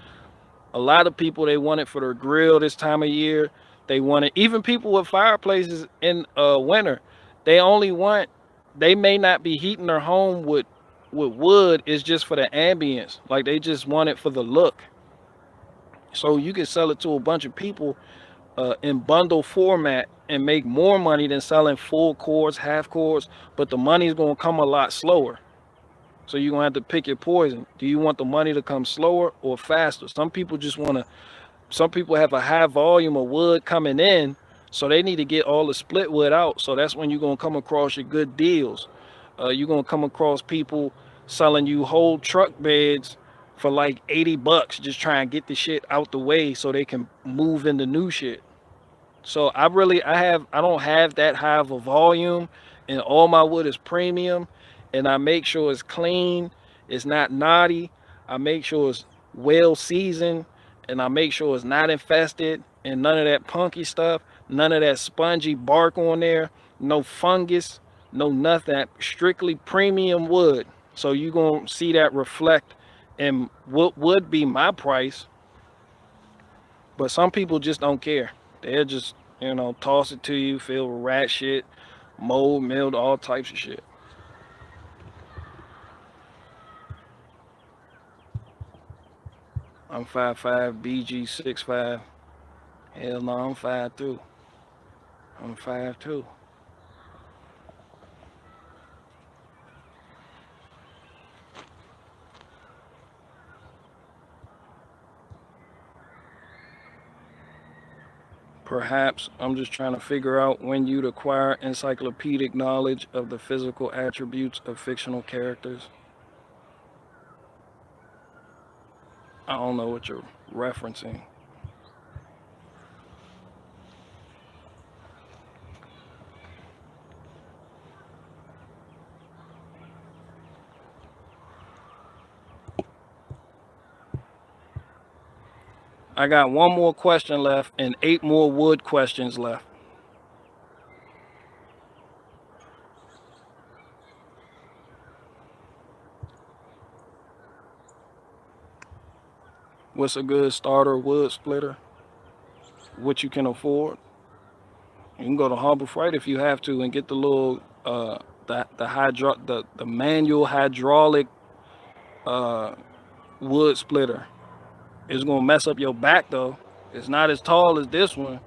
a lot of people, they want it for their grill this time of year. They want it, even people with fireplaces in winter, they may not be heating their home with wood. It's just for the ambience. Like, they just want it for the look. So you can sell it to a bunch of people in bundle format and make more money than selling full cords, half cords, but the money is going to come a lot slower. So you're going to have to pick your poison. Do you want the money to come slower or faster? Some people have a high volume of wood coming in, so they need to get all the split wood out. So that's when you're going to come across your good deals. You're going to come across people selling you whole truck beds for like 80 bucks, just try and get the shit out the way so they can move into new shit. So I don't have that high of a volume, and all my wood is premium, and I make sure it's clean, it's not knotty, I make sure it's well seasoned, and I make sure it's not infested, and none of that punky stuff, none of that spongy bark on there, no fungus, no nothing, strictly premium wood. So you're gonna see that reflect in what would be my price. But some people just don't care. They'll just, toss it to you, filled with rat shit, mold, mildew, all types of shit. I'm 5'5", BG 6'5". Hell no, I'm 5'2". I'm 5'2". Perhaps I'm just trying to figure out when you'd acquire encyclopedic knowledge of the physical attributes of fictional characters. I don't know what you're referencing. I got one more question left and 8 more wood questions left. What's a good starter wood splitter? What you can afford? You can go to Harbor Freight if you have to and get the little the manual hydraulic wood splitter. It's gonna mess up your back though. It's not as tall as this one.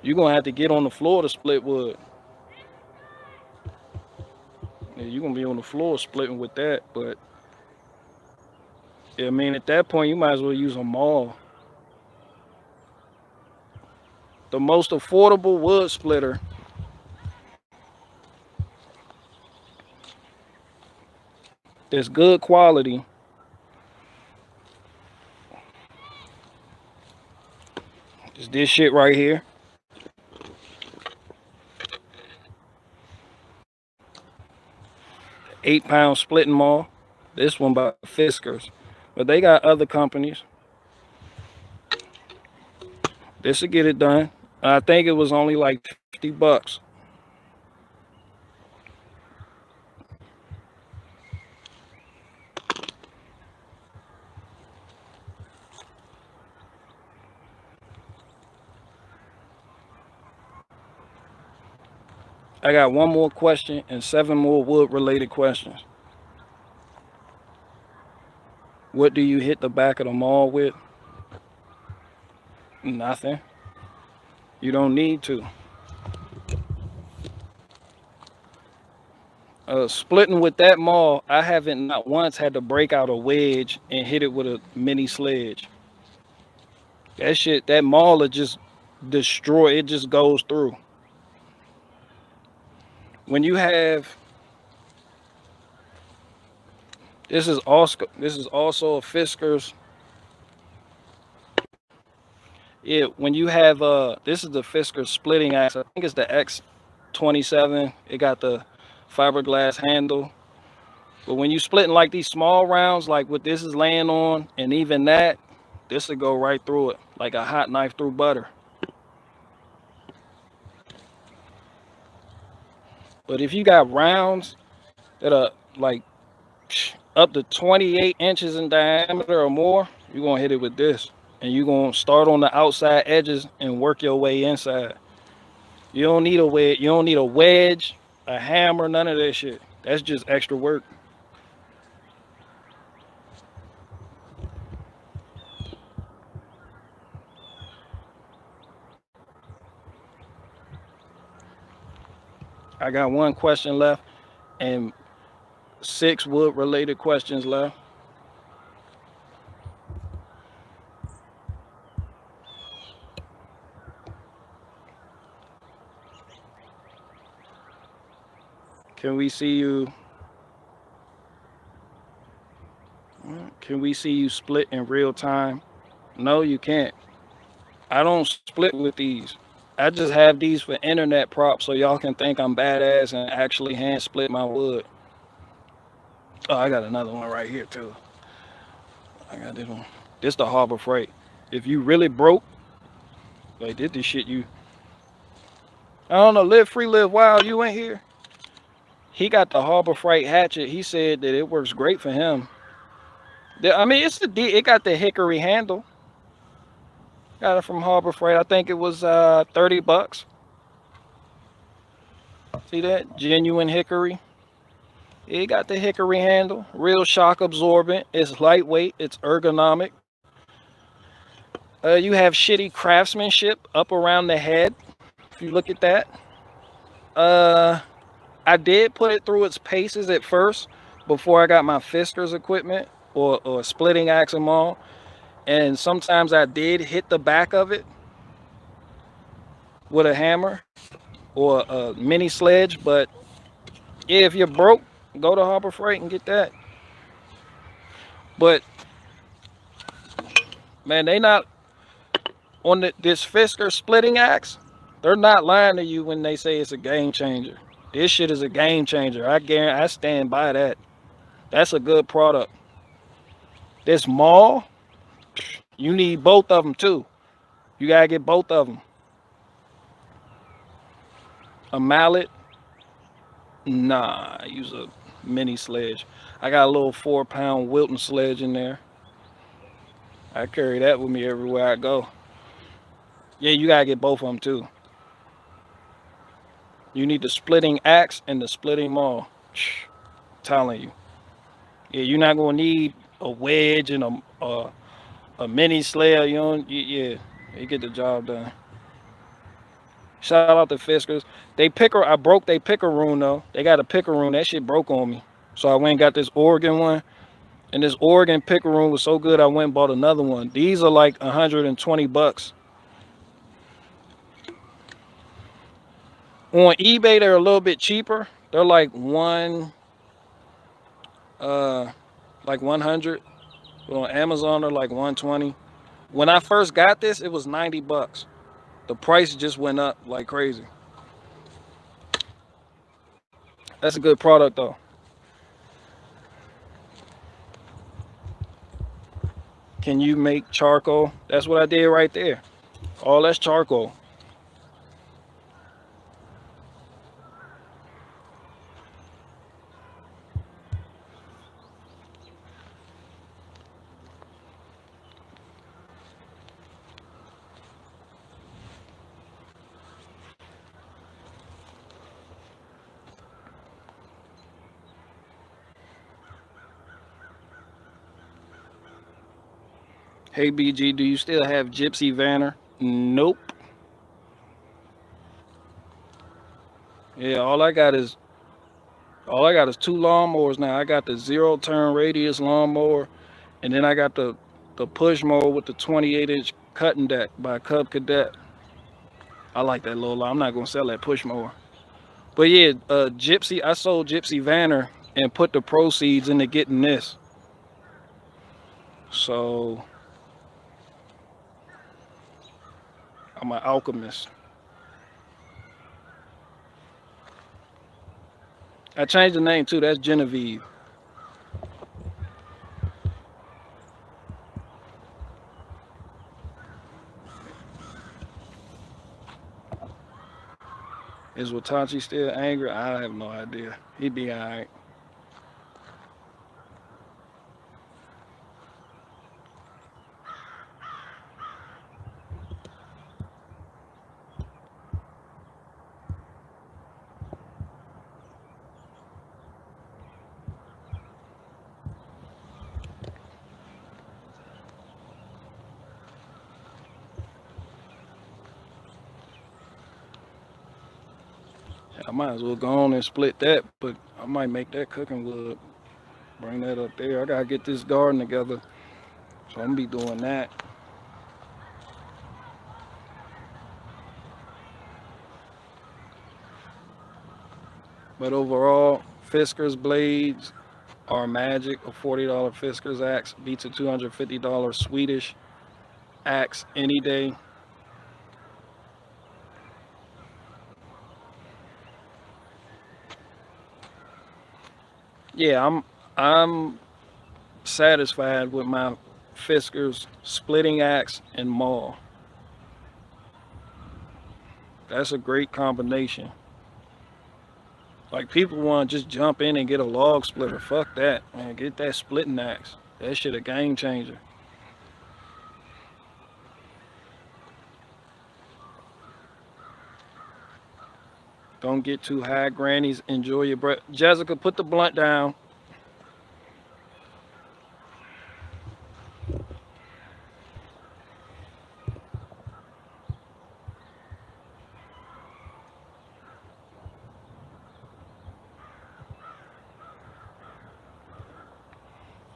You're gonna have to get on the floor to split wood. Yeah, you're gonna be on the floor splitting with that, but yeah, I mean at that point you might as well use a maul. The most affordable wood splitter that's good quality is this shit right here. 8-pound splitting maul. This one by Fiskars, but they got other companies. This will get it done. I think it was only like $50. I got one more question and 7 more wood related questions. What do you hit the back of the maul with? Nothing. You don't need to. Splitting with that maul, I haven't not once had to break out a wedge and hit it with a mini sledge. That shit, that maul will just destroy, it just goes through. When you have, this is also a Fiskars. Yeah, when you have this is the Fiskars splitting axe. I think it's the X27. It got the fiberglass handle. But when you splitting like these small rounds, like what this is laying on, and even that, this will go right through it, like a hot knife through butter. But if you got rounds that are like up to 28 inches in diameter or more, you're gonna hit it with this. And you're gonna start on the outside edges and work your way inside. You don't need a wedge, a hammer, none of that shit. That's just extra work. I got one question left and 6 wood related questions left. Can we see you? Can we see you split in real time? No, you can't. I don't split with these. I just have these for internet props so y'all can think I'm badass and actually hand split my wood. Oh, I got another one right here too. I got this one. This the Harbor Freight. If you really broke, like this shit you, I don't know, live free, live wild, you ain't here. He got the Harbor Freight hatchet. He said that it works great for him. I mean, it got the hickory handle. Got it from Harbor Freight. I think it was $30. See that? Genuine hickory. It got the hickory handle. Real shock absorbent. It's lightweight. It's ergonomic. You have shitty craftsmanship up around the head. If you look at that. I did put it through its paces at first before I got my Fiskars equipment or splitting axe and maul. And sometimes I did hit the back of it. with a hammer or a mini sledge. But yeah, if you're broke, go to Harbor Freight and get that. But man, they not on this Fisker splitting axe. They're not lying to you when they say it's a game changer. This shit is a game changer. I guarantee. I stand by that. That's a good product. This maul, you need both of them too. You gotta get both of them. A mallet, nah. I use a mini sledge. I got a little 4-pound Wilton sledge in there. I carry that with me everywhere I go. Yeah, you gotta get both of them too. You need the splitting axe and the splitting maul. Telling you. Yeah, you're not gonna need a wedge and a mini sled. You know, yeah, you get the job done. Shout out to Fiskers. They picker. I broke they pickaroon though. They got a pickaroon. That shit broke on me. So I went and got this Oregon one. And this Oregon pickaroon was so good I went and bought another one. These are like 120 bucks. On eBay they're a little bit cheaper. They're like 100. But on Amazon they're like 120. When I first got this, it was 90 bucks. The price just went up like crazy. That's a good product though. Can you make charcoal? That's what I did right there. All that's charcoal. Hey BG, do you still have Gypsy Vanner? Nope. Yeah, all I got is 2 lawnmowers now. I got the 0-turn radius lawnmower, and then I got the push mower with the 28-inch cutting deck by Cub Cadet. I like that little. I'm not gonna sell that push mower. But yeah, Gypsy. I sold Gypsy Vanner and put the proceeds into getting this. So I'm an alchemist. I changed the name too. That's Genevieve. Is Watachi still angry? I have no idea. He'd be all right. I might as well go on and split that, but I might make that cooking wood. Bring that up there. I gotta get this garden together, so I'm gonna be doing that. But overall, Fisker's blades are magic. A $40 Fisker's axe beats a $250 Swedish axe any day. Yeah, I'm satisfied with my Fisker's splitting axe and maul. That's a great combination. Like, people want to just jump in and get a log splitter. Fuck that, man. Get that splitting axe. That shit a game changer. Don't get too high, grannies. Enjoy your breath. Jessica, put the blunt down.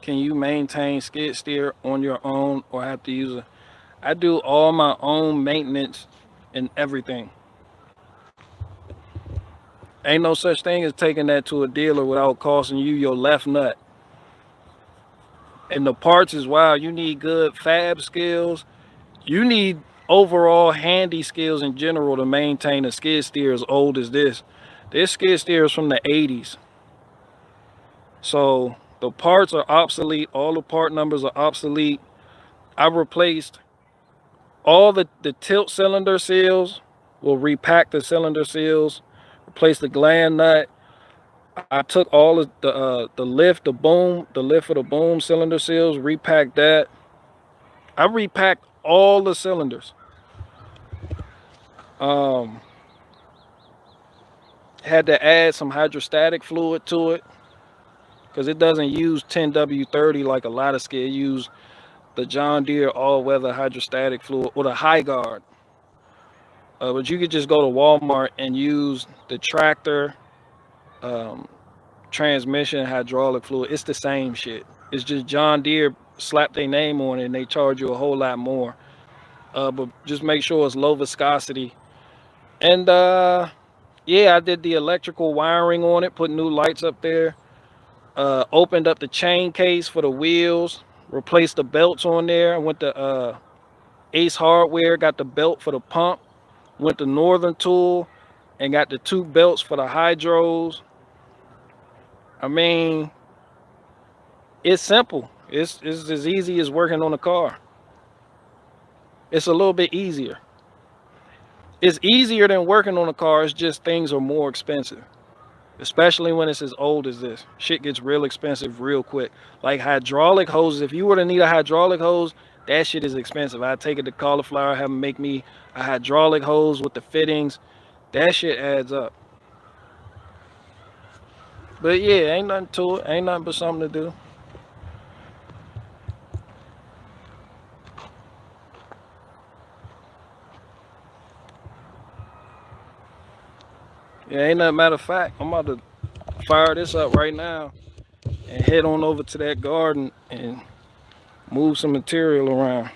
Can you maintain skid steer on your own or have to use a... I do all my own maintenance and everything. Ain't no such thing as taking that to a dealer without costing you your left nut. And the parts is wild. You need good fab skills. You need overall handy skills in general to maintain a skid steer as old as this. This skid steer is from the 80s. So the parts are obsolete. All the part numbers are obsolete. I replaced all the tilt cylinder seals. We'll repack the cylinder seals, replace the gland nut. I took all of the lift, the lift for the boom cylinder seals, repacked that. I repacked all the cylinders. Had to add some hydrostatic fluid to it because it doesn't use 10W30 like a lot of skid. Use the John Deere all-weather hydrostatic fluid or the High Guard. But you could just go to Walmart and use the tractor transmission hydraulic fluid. It's the same shit. It's just John Deere slap their name on it and they charge you a whole lot more. But just make sure it's low viscosity. And yeah, I did the electrical wiring on it, put new lights up there. Opened up the chain case for the wheels, replaced the belts on there. I went to Ace Hardware, got the belt for the pump. Went to Northern Tool and got the 2 belts for the hydros. I mean, it's simple. It's as easy as working on a car. It's a little bit easier. It's easier than working on a car. It's just things are more expensive. Especially when it's as old as this. Shit gets real expensive real quick. Like hydraulic hoses. If you were to need a hydraulic hose, that shit is expensive. I'd take it to Cauliflower, have them make me a hydraulic hose with the fittings. That shit adds up. But yeah, ain't nothing to it. Ain't nothing but something to do. Yeah, ain't nothing. Matter of fact, I'm about to fire this up right now and head on over to that garden and move some material around.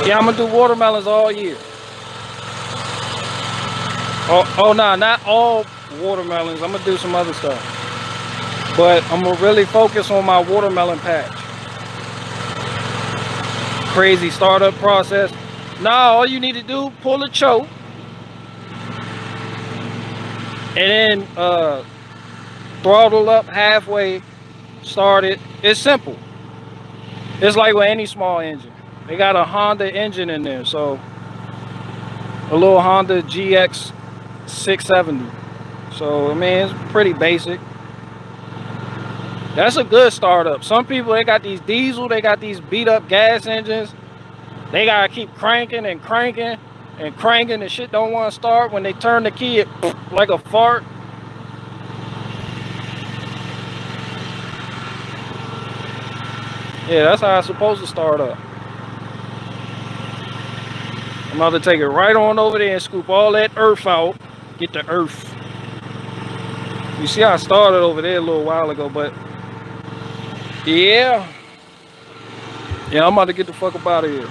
Yeah, I'm gonna do watermelons all year. Oh no, not all watermelons. I'm gonna do some other stuff. But I'm gonna really focus on my watermelon patch. Crazy startup process. Now all you need to do, pull a choke. And then throttle up halfway, start it. It's simple. It's like with any small engine. They got a Honda engine in there, so a little Honda GX 670. So I mean, it's pretty basic. That's a good startup. Some people, they got these diesel, they got these beat up gas engines. They gotta keep cranking and cranking and cranking, and shit don't want to start. When they turn the key, it like a fart. Yeah, that's how it's supposed to start up. I'm about to take it right on over there and scoop all that earth out. Get the earth. You see, I started over there a little while ago, but yeah. Yeah, I'm about to get the fuck up out of here.